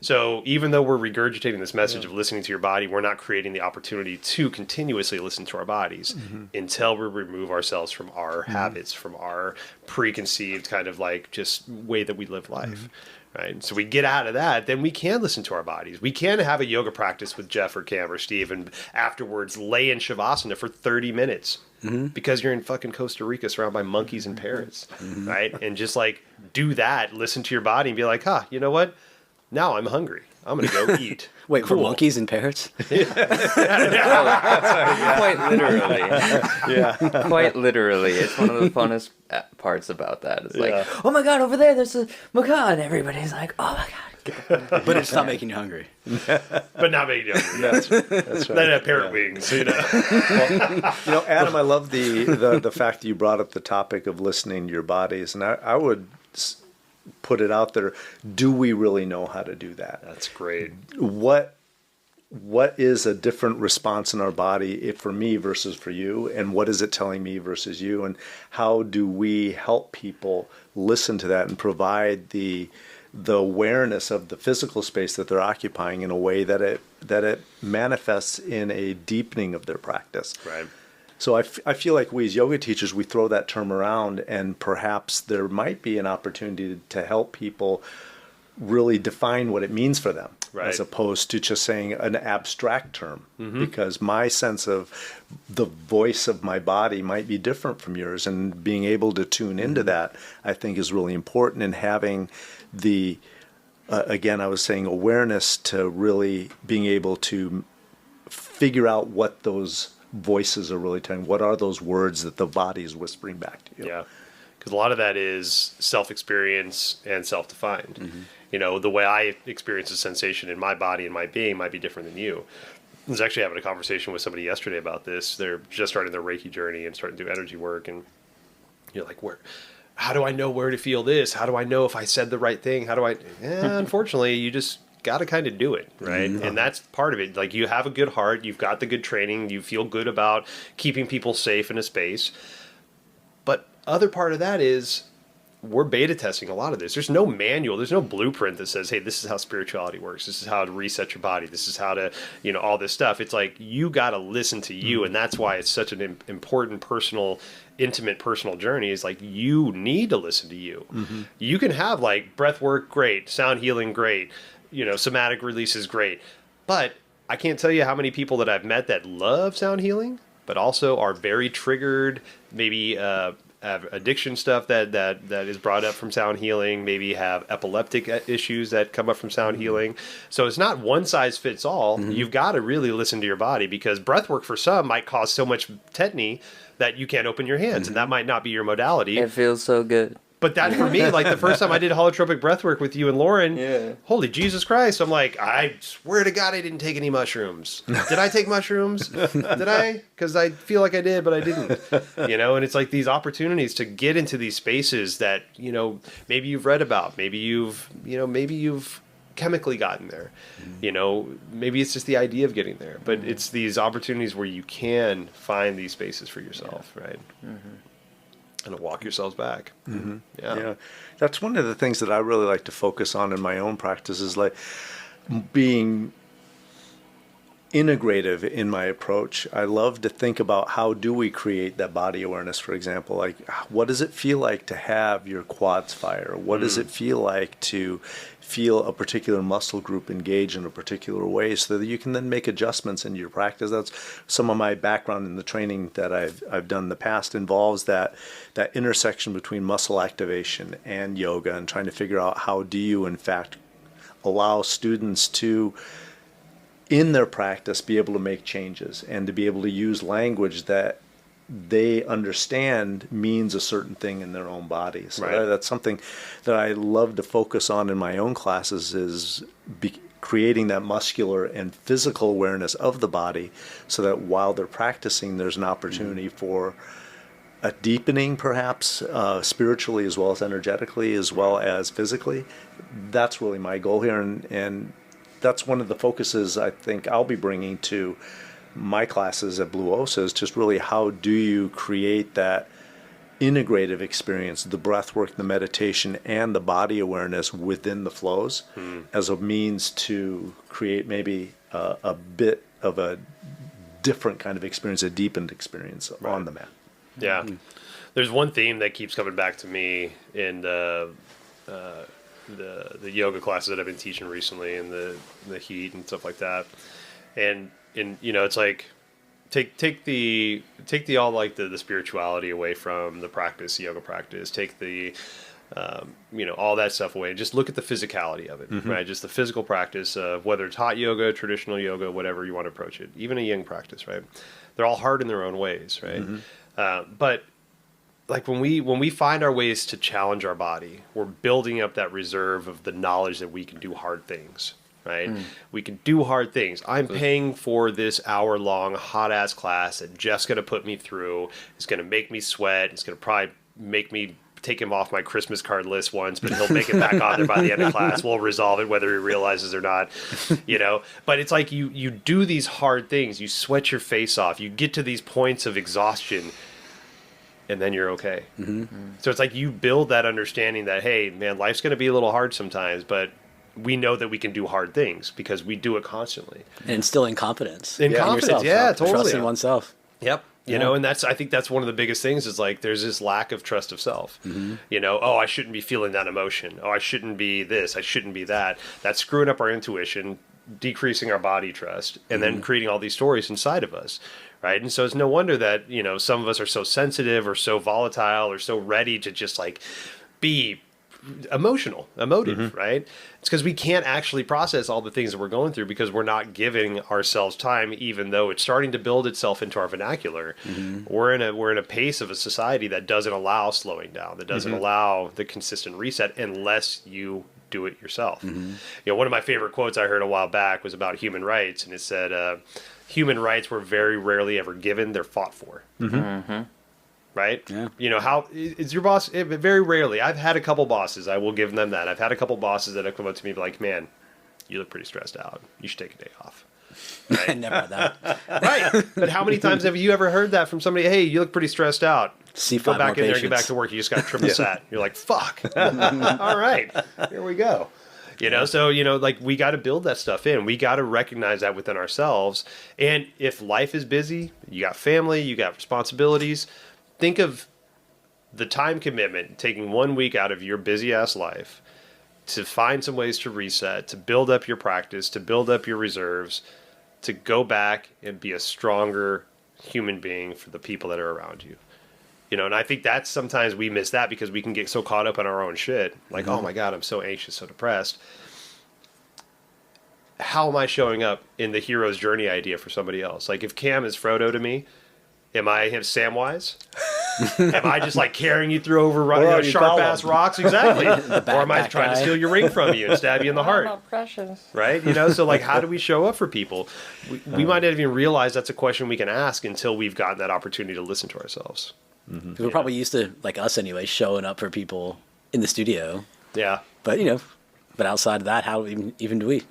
So even though we're regurgitating this message of listening to your body, we're not creating the opportunity to continuously listen to our bodies until we remove ourselves from our habits, from our preconceived kind of like just way that we live life. Right. So we get out of that, then we can listen to our bodies. We can have a yoga practice with Jeff or Cam or Steve and afterwards lay in Shavasana for 30 minutes because you're in fucking Costa Rica surrounded by monkeys and parrots. Right. And just like do that, listen to your body and be like, you know what? Now I'm hungry. I'm going to go eat. Wait, cool. For monkeys and parrots? Quite literally. Quite literally. It's one of the funnest parts about that. It's like, oh my God, over there, there's a macaw. And everybody's like, oh my God. But it's not making you hungry. But not making you hungry. That's right. Then have parrot wings, Well, Adam, I love the fact that you brought up the topic of listening to your bodies. And I would put it out there. Do we really know how to do that? That's great. What is a different response in our body for me versus for you? And what is it telling me versus you? And how do we help people listen to that and provide the awareness of the physical space that they're occupying in a way that it manifests in a deepening of their practice? Right. So I feel like we as yoga teachers, we throw that term around, and perhaps there might be an opportunity to help people really define what it means for them, as opposed to just saying an abstract term, because my sense of the voice of my body might be different from yours, and being able to tune into that, I think, is really important, and having the again, I was saying awareness to really being able to figure out what those voices are really telling. What are those words that the body is whispering back to you? Yeah. Because a lot of that is self-experience and self-defined. You know, the way I experience a sensation in my body and my being might be different than you. I was actually having a conversation with somebody yesterday about this. They're just starting their Reiki journey and starting to do energy work. And you're like, how do I know where to feel this? How do I know if I said the right thing? How do I, unfortunately, you just got to kind of do it, right? And that's part of it. Like, you have a good heart, you've got the good training, you feel good about keeping people safe in a space. But other part of that is we're beta testing a lot of this. There's no manual, there's no blueprint that says, hey, this is how spirituality works. This is how to reset your body. This is how to, you know, all this stuff. It's like, you got to listen to you. And that's why it's such an important intimate personal journey. Is like, you need to listen to you. You can have like breath work, great. Sound healing, great. You know, somatic release is great. But I can't tell you how many people that I've met that love sound healing, but also are very triggered, maybe have addiction stuff that is brought up from sound healing, maybe have epileptic issues that come up from sound healing. So it's not one size fits all. You've got to really listen to your body, because breath work for some might cause so much tetany that you can't open your hands, and that might not be your modality. It feels so good. But that, for me, like the first time I did holotropic breath work with you and Lauren, holy Jesus Christ, I'm like, I swear to God I didn't take any mushrooms. Did I take mushrooms? Did I? Because I feel like I did, but I didn't. You know, and it's like these opportunities to get into these spaces that, you know, maybe you've read about, maybe you've chemically gotten there. You know, maybe it's just the idea of getting there. But it's these opportunities where you can find these spaces for yourself, right? And to walk yourselves back. Yeah. That's one of the things that I really like to focus on in my own practice, is like being integrative in my approach. I love to think about, how do we create that body awareness, for example? Like, what does it feel like to have your quads fire? What does it feel like to feel a particular muscle group engage in a particular way, so that you can then make adjustments in your practice? That's some of my background in the training that I've done in the past, involves that intersection between muscle activation and yoga, and trying to figure out, how do you in fact allow students to, in their practice, be able to make changes, and to be able to use language that they understand means a certain thing in their own body. So that's something that I love to focus on in my own classes, is creating that muscular and physical awareness of the body, so that while they're practicing, there's an opportunity for a deepening, perhaps, spiritually as well as energetically, as well as physically. That's really my goal here, and that's one of the focuses I think I'll be bringing to my classes at Blue Osa, is just really, how do you create that integrative experience, the breath work, the meditation, and the body awareness within the flows, as a means to create maybe a bit of a different kind of experience, a deepened experience on the mat. Yeah. There's one theme that keeps coming back to me in the yoga classes that I've been teaching recently, and the heat and stuff like that. And you know, it's like, take the all, like the spirituality away from the practice, the yoga practice. Take the you know, all that stuff away, and just look at the physicality of it, right? Just the physical practice of whether it's hot yoga, traditional yoga, whatever you want to approach it, even a yin practice, right? They're all hard in their own ways, right? But like, when we find our ways to challenge our body, we're building up that reserve of the knowledge that we can do hard things. Right? We can do hard things. I'm paying for this hour-long hot-ass class that Jeff's going to put me through. It's going to make me sweat. It's going to probably make me take him off my Christmas card list once, but he'll make it back on there by the end of class. We'll resolve it whether he realizes or not, you know. But it's like, you do these hard things. You sweat your face off. You get to these points of exhaustion, and then you're okay. So it's like, you build that understanding that, hey, man, life's going to be a little hard sometimes, but we know that we can do hard things because we do it constantly. And instilling confidence. In confidence, yourself, totally. Trusting oneself. Yep. You know, and I think that's one of the biggest things, is like, there's this lack of trust of self. You know, oh, I shouldn't be feeling that emotion. Oh, I shouldn't be this. I shouldn't be that. That's screwing up our intuition, decreasing our body trust, and then creating all these stories inside of us. Right. And so it's no wonder that, you know, some of us are so sensitive or so volatile or so ready to just like be emotive, right? It's because we can't actually process all the things that we're going through because we're not giving ourselves time, even though it's starting to build itself into our vernacular. We're in a pace of a society that doesn't allow slowing down, that doesn't allow the consistent reset unless you do it yourself. One of my favorite quotes I heard a while back was about human rights, and it said, human rights were very rarely ever given, they're fought for. Right? Yeah. How is your boss? Very rarely. I've had a couple bosses. I will give them that. I've had a couple bosses that have come up to me and be like, man, you look pretty stressed out. You should take a day off. I never had that. Right. But how many times have you ever heard that from somebody? Hey, you look pretty stressed out. See Go 5 back more in there and get back patients. to work. You just got triple sat. You're like, fuck. All right. Here we go. So, like we got to build that stuff in. We got to recognize that within ourselves. And if life is busy, you got family, you got responsibilities, think of the time commitment, taking 1 week out of your busy ass life to find some ways to reset, to build up your practice, to build up your reserves, to go back and be a stronger human being for the people that are around you. And I think that's sometimes we miss that because we can get so caught up in our own shit. Like, oh my God, I'm so anxious, so depressed. How am I showing up in the hero's journey idea for somebody else? Like if Cam is Frodo to me, am I him Samwise? Am I just like carrying you through over sharp ass rocks? Exactly. Or am I trying to steal your ring from you and stab you in the heart? Oh, precious. Right? So like how do we show up for people? We might not even realize that's a question we can ask until we've gotten that opportunity to listen to ourselves. We're probably used to, like us anyway, showing up for people in the studio. Yeah. But, but outside of that, how even do we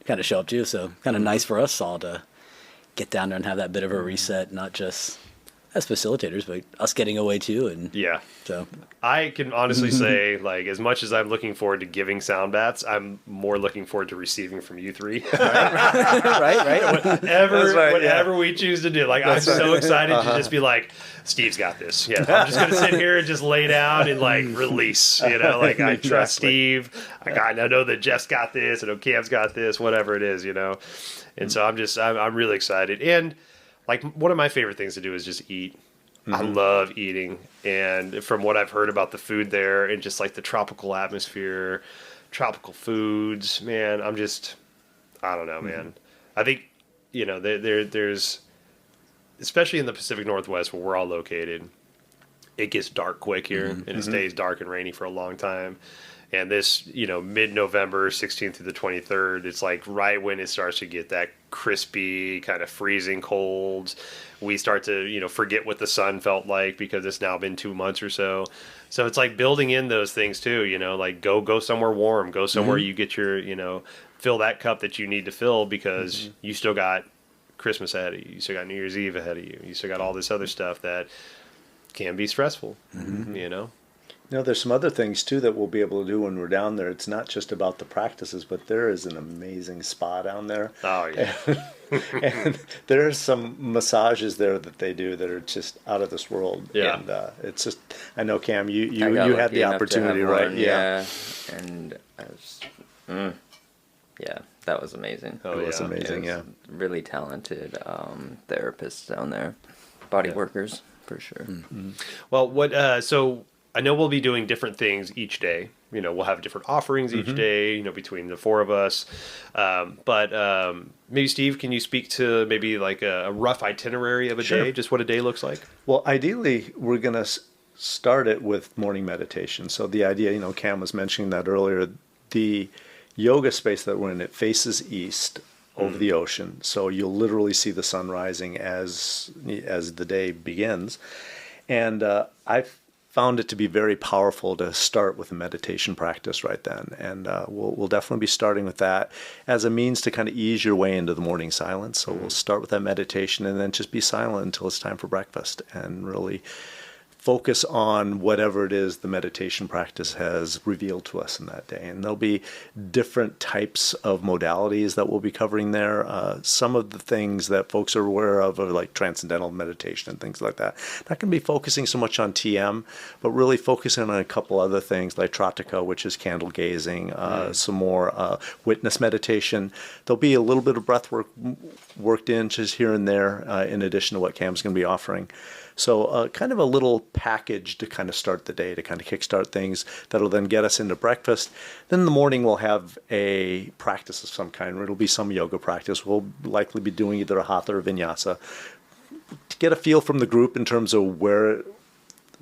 kind of show up too? So kind of nice for us all to get down there and have that bit of a reset, not just as facilitators, but us getting away too. And yeah. So I can honestly say, like, as much as I'm looking forward to giving sound baths, I'm more looking forward to receiving from you three. right. Whatever we choose to do. Like, I'm so excited to just be like, Steve's got this. Yeah, I'm just going to sit here and just lay down and, like, release. Like, I trust Steve. I know that Jeff's got this. I know Cam's got this, whatever it is, And so I'm really excited. And, like, one of my favorite things to do is just eat. I love eating. And from what I've heard about the food there and just, like, the tropical atmosphere, tropical foods, man, I don't know, man. I think, there's, especially in the Pacific Northwest where we're all located, it gets dark quick here, and it stays dark and rainy for a long time. And this, mid-November, 16th through the 23rd, it's like right when it starts to get that crispy, kind of freezing cold. We start to, forget what the sun felt like because it's now been 2 months or so. So it's like building in those things too, like go somewhere warm, go somewhere you get your, fill that cup that you need to fill because you still got Christmas ahead of you. You still got New Year's Eve ahead of you. You still got all this other stuff that can be stressful, There's some other things, too, that we'll be able to do when we're down there. It's not just about the practices, but there is an amazing spa down there. Oh, yeah. And there are some massages there that they do that are just out of this world. Yeah. And it's just, I know, Cam, you had the opportunity, right? Yeah. And I was, that was amazing. Oh, it was amazing, it was really talented therapists down there. Body workers, for sure. Well, so I know we'll be doing different things each day. We'll have different offerings each day, between the four of us. But maybe, Steve, can you speak to maybe like a rough itinerary of a day, just what a day looks like? Well, ideally, we're going to start it with morning meditation. So the idea, Cam was mentioning that earlier, the yoga space that we're in, it faces east over the ocean. So you'll literally see the sun rising as the day begins. And I've found it to be very powerful to start with a meditation practice right then. And we'll definitely be starting with that as a means to kind of ease your way into the morning silence. So we'll start with that meditation and then just be silent until it's time for breakfast and really focus on whatever it is the meditation practice has revealed to us in that day. And there'll be different types of modalities that we'll be covering there. Some of the things that folks are aware of are like transcendental meditation and things like that. Not going to be focusing so much on TM, but really focusing on a couple other things like Tratika, which is candle gazing, some more witness meditation. There'll be a little bit of breath work worked in just here and there in addition to what Cam's going to be offering. So kind of a little package to kind of start the day, to kind of kickstart things that'll then get us into breakfast. Then in the morning we'll have a practice of some kind. It'll be some yoga practice. We'll likely be doing either a hatha or vinyasa to get a feel from the group in terms of where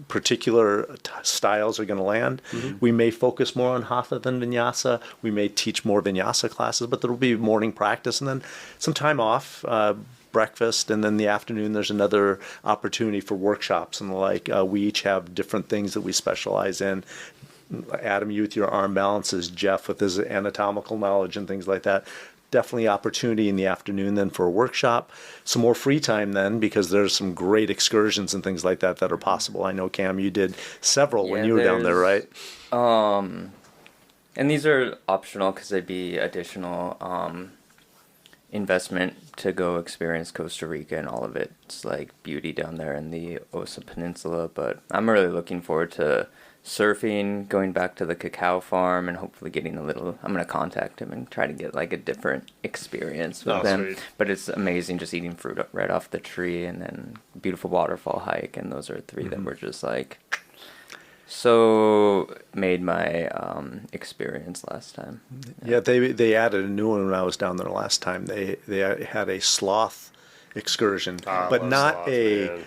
particular styles are going to land. We may focus more on hatha than vinyasa. We may teach more vinyasa classes, but there will be morning practice and then some time off, breakfast, and then the afternoon there's another opportunity for workshops and the like. We each have different things that we specialize in. Adam, you with your arm balances, Jeff with his anatomical knowledge and things like that. Definitely opportunity in the afternoon then for a workshop. Some more free time then, because there's some great excursions and things like that that are possible. I know, Cam, you did several when you were down there, right? And these are optional because they'd be additional investment to go experience Costa Rica and all of it's like beauty down there in the Osa Peninsula. But I'm really looking forward to surfing, going back to the cacao farm, and hopefully getting a little. I'm gonna contact him and try to get like a different experience with them. Sweet. But it's amazing just eating fruit right off the tree, and then beautiful waterfall hike, and those are three that were just like so made my experience last time. Yeah, they added a new one when I was down there last time. They had a sloth excursion, but not sloth, man.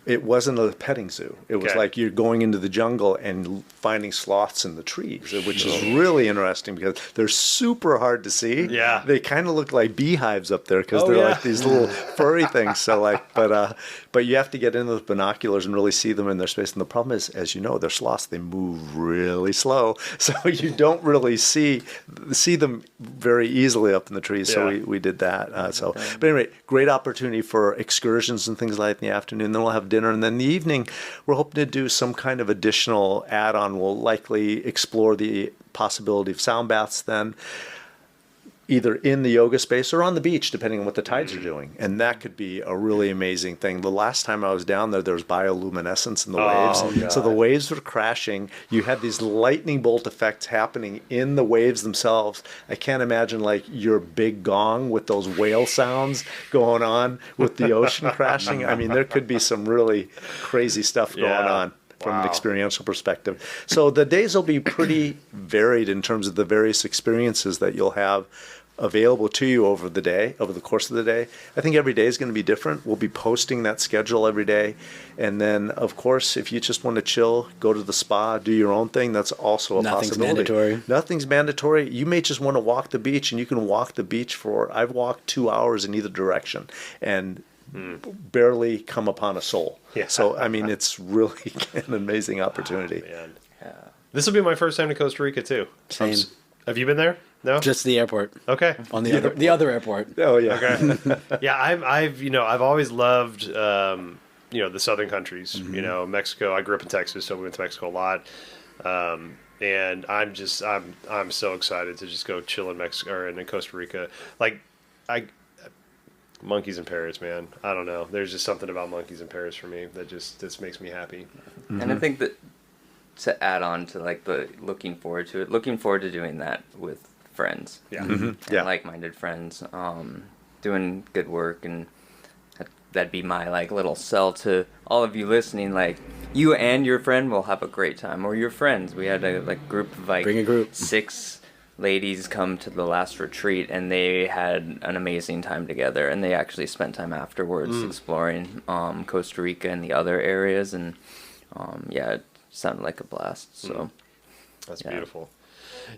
It wasn't a petting zoo. It was like you're going into the jungle and finding sloths in the trees, which is really interesting because they're super hard to see. Yeah. They kind of look like beehives up there because they're like these little furry things. So like, but you have to get into the binoculars and really see them in their space. And the problem is, as you know, they're sloths. They move really slow, so you don't really see them very easily up in the trees. So we did that. But anyway, great opportunity for excursions and things like that in the afternoon. Then we'll have dinner, and then in the evening we're hoping to do some kind of additional add-on. We'll likely explore the possibility of sound baths then, either in the yoga space or on the beach, depending on what the tides are doing. And that could be a really amazing thing. The last time I was down there was bioluminescence in the waves. God. So the waves were crashing. You had these lightning bolt effects happening in the waves themselves. I can't imagine like your big gong with those whale sounds going on with the ocean crashing. I mean, there could be some really crazy stuff going on from an experiential perspective. So the days will be pretty varied in terms of the various experiences that you'll have available to you over the course of the day. I think every day is going to be different. We'll be posting that schedule every day. And then, of course, if you just want to chill, go to the spa, do your own thing, that's also a possibility. Mandatory. Nothing's mandatory. You may just want to walk the beach, and you can walk the beach I've walked 2 hours in either direction and barely come upon a soul. Yeah. So, I mean, it's really an amazing opportunity. Oh, man. Yeah. This will be my first time to Costa Rica, too. Same. Have you been there? No? Just the airport. Okay. On the other airport. Oh, yeah. Okay. Yeah, I've always loved, the southern countries. You know, Mexico. I grew up in Texas, so we went to Mexico a lot. And I'm so excited to just go chill in Mexico or in Costa Rica. Like, monkeys in Paris, man. I don't know. There's just something about monkeys in Paris for me that just makes me happy. And I think that to add on to like the looking forward to doing that with friends. Yeah. And like-minded friends, doing good work, and that'd be my like little sell to all of you listening. Like, you and your friend will have a great time, or your friends. We had a group of bring a group 6 ladies come to the last retreat, and they had an amazing time together, and they actually spent time afterwards exploring Costa Rica and the other areas, and it sounded like a blast. So that's beautiful.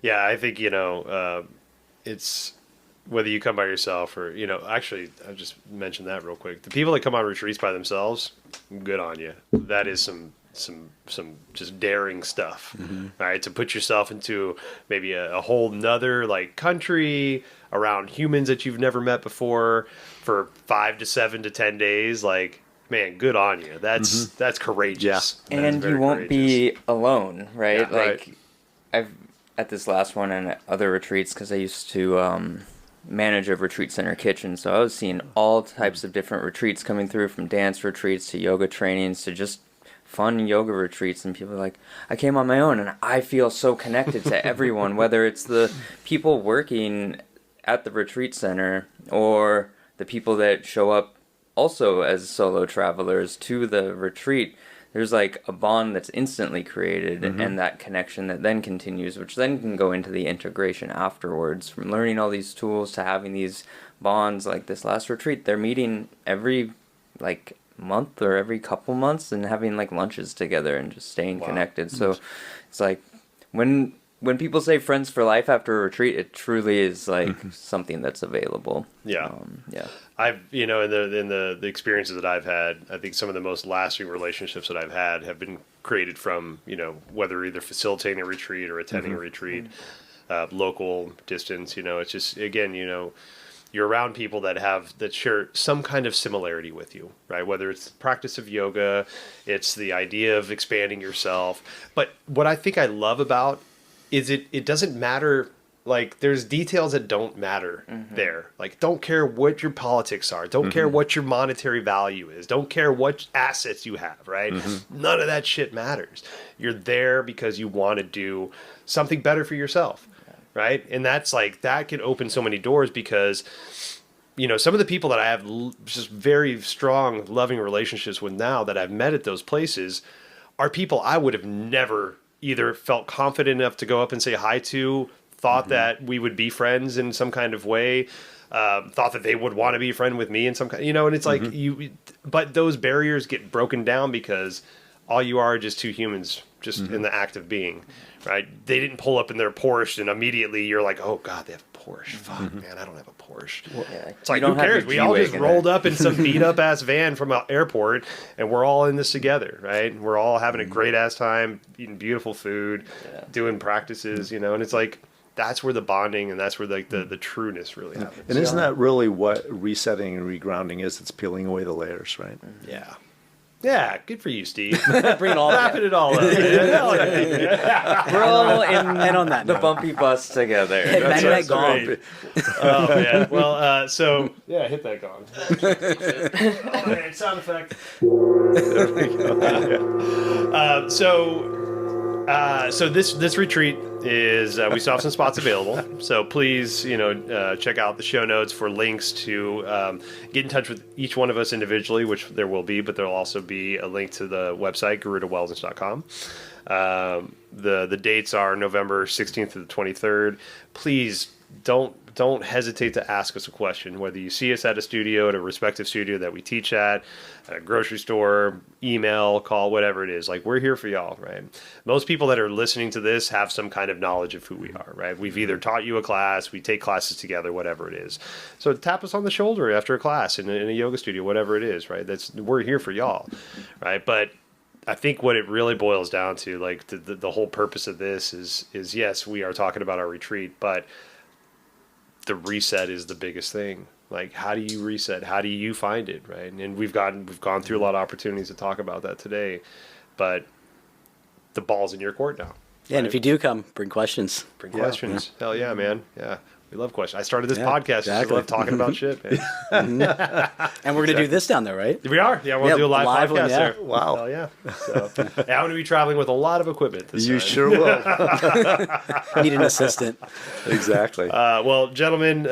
Yeah, I think it's whether you come by yourself or actually I just mentioned that real quick. The people that come on retreats by themselves, good on you. That is some just daring stuff, right? To put yourself into maybe a whole nother like country around humans that you've never met before for 5 to 7 to 10 days. Like, man, good on you. That's courageous. Yeah. And you won't be alone, right? Yeah, like I've at this last one and at other retreats, because I used to manage a retreat center kitchen, so I was seeing all types of different retreats coming through, from dance retreats to yoga trainings to just fun yoga retreats, and people are like, I came on my own and I feel so connected to everyone, whether it's the people working at the retreat center or the people that show up also as solo travelers to the retreat, there's like a bond that's instantly created, and that connection that then continues, which then can go into the integration afterwards, from learning all these tools to having these bonds. Like this last retreat, they're meeting every like month or every couple months and having like lunches together and just staying connected. So it's like when people say friends for life after a retreat, it truly is like something that's available. Yeah. Yeah. I've, in the experiences that I've had, I think some of the most lasting relationships that I've had have been created from, whether either facilitating a retreat or attending a retreat, local, distance, it's just, again, you're around people that share some kind of similarity with you, right? Whether it's the practice of yoga, it's the idea of expanding yourself. But what I think I love about is it doesn't matter. Like, there's details that don't matter there. Like, don't care what your politics are. Don't care what your monetary value is. Don't care what assets you have, right? None of that shit matters. You're there because you want to do something better for yourself, right? And that's like, that can open so many doors because, some of the people that I have just very strong, loving relationships with now that I've met at those places are people I would have never either felt confident enough to go up and say hi to, thought that we would be friends in some kind of way, thought that they would want to be a friend with me in some kind, and it's like but those barriers get broken down because all you are just two humans just in the act of being, right? They didn't pull up in their Porsche and immediately you're like, oh God, they have a Porsche. Fuck, man, I don't have a Porsche. It's like, who cares? We all just rolled up in some beat up ass van from an airport and we're all in this together, right? And we're all having a great ass time, eating beautiful food, doing practices, and it's like, that's where the bonding and that's where like the trueness really happens. And isn't that really what resetting and regrounding is? It's peeling away the layers, right? Yeah. Yeah, good for you, Steve. Bring it all Wrapping it all up. We're all in on that the note. bumpy bus together. Hit that gong. Great. Oh, man. Well, yeah, hit that gong. Oh, man, sound effect. There we go. So this retreat is we still have some spots available. So please, check out the show notes for links to get in touch with each one of us individually, which there will be, but there'll also be a link to the website GarudaWellness.com. The dates are November 16th to the 23rd. Please don't hesitate to ask us a question, whether you see us at a studio, at a respective studio that we teach at a grocery store, email, call, whatever it is. Like, we're here for y'all, right? Most people that are listening to this have some kind of knowledge of who we are, right? We've either taught you a class, we take classes together, whatever it is. So tap us on the shoulder after a class in a yoga studio, whatever it is, right? We're here for y'all, right? But I think what it really boils down to, like the whole purpose of this is yes, we are talking about our retreat, but the reset is the biggest thing. Like, how do you reset? How do you find it, right? And we've gone through a lot of opportunities to talk about that today, but the ball's in your court now. Yeah, right? and if you do come, bring questions. Bring questions. Yeah. Hell yeah, man. Yeah. We love questions. I started this podcast because exactly. I love talking about shit, man. And we're going to do this down there, right? We are. Yeah, we'll do a live podcast one, there. Wow. Hell yeah. So, I'm going to be traveling with a lot of equipment this You time. sure will. Need an assistant. Exactly. Well, gentlemen,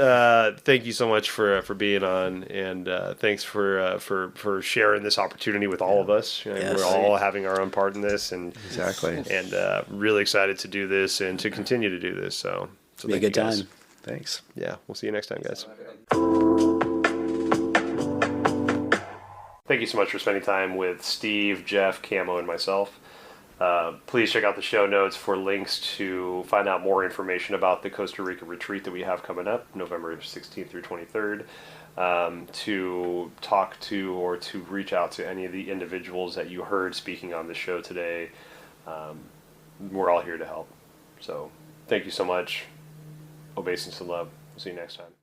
thank you so much for being on, and thanks for sharing this opportunity with all of us. Yes. We're all having our own part in this, and Exactly. and really excited to do this and to continue to do this. So Be a thank good you guys. time. Thanks. Yeah, we'll see you next time, guys. Thank you so much for spending time with Steve, Jeff, Camo, and myself. Please check out the show notes for links to find out more information about the Costa Rica retreat that we have coming up, November 16th through 23rd, to talk to or to reach out to any of the individuals that you heard speaking on the show today. We're all here to help. So thank you so much. Obeisance and love. We'll see you next time.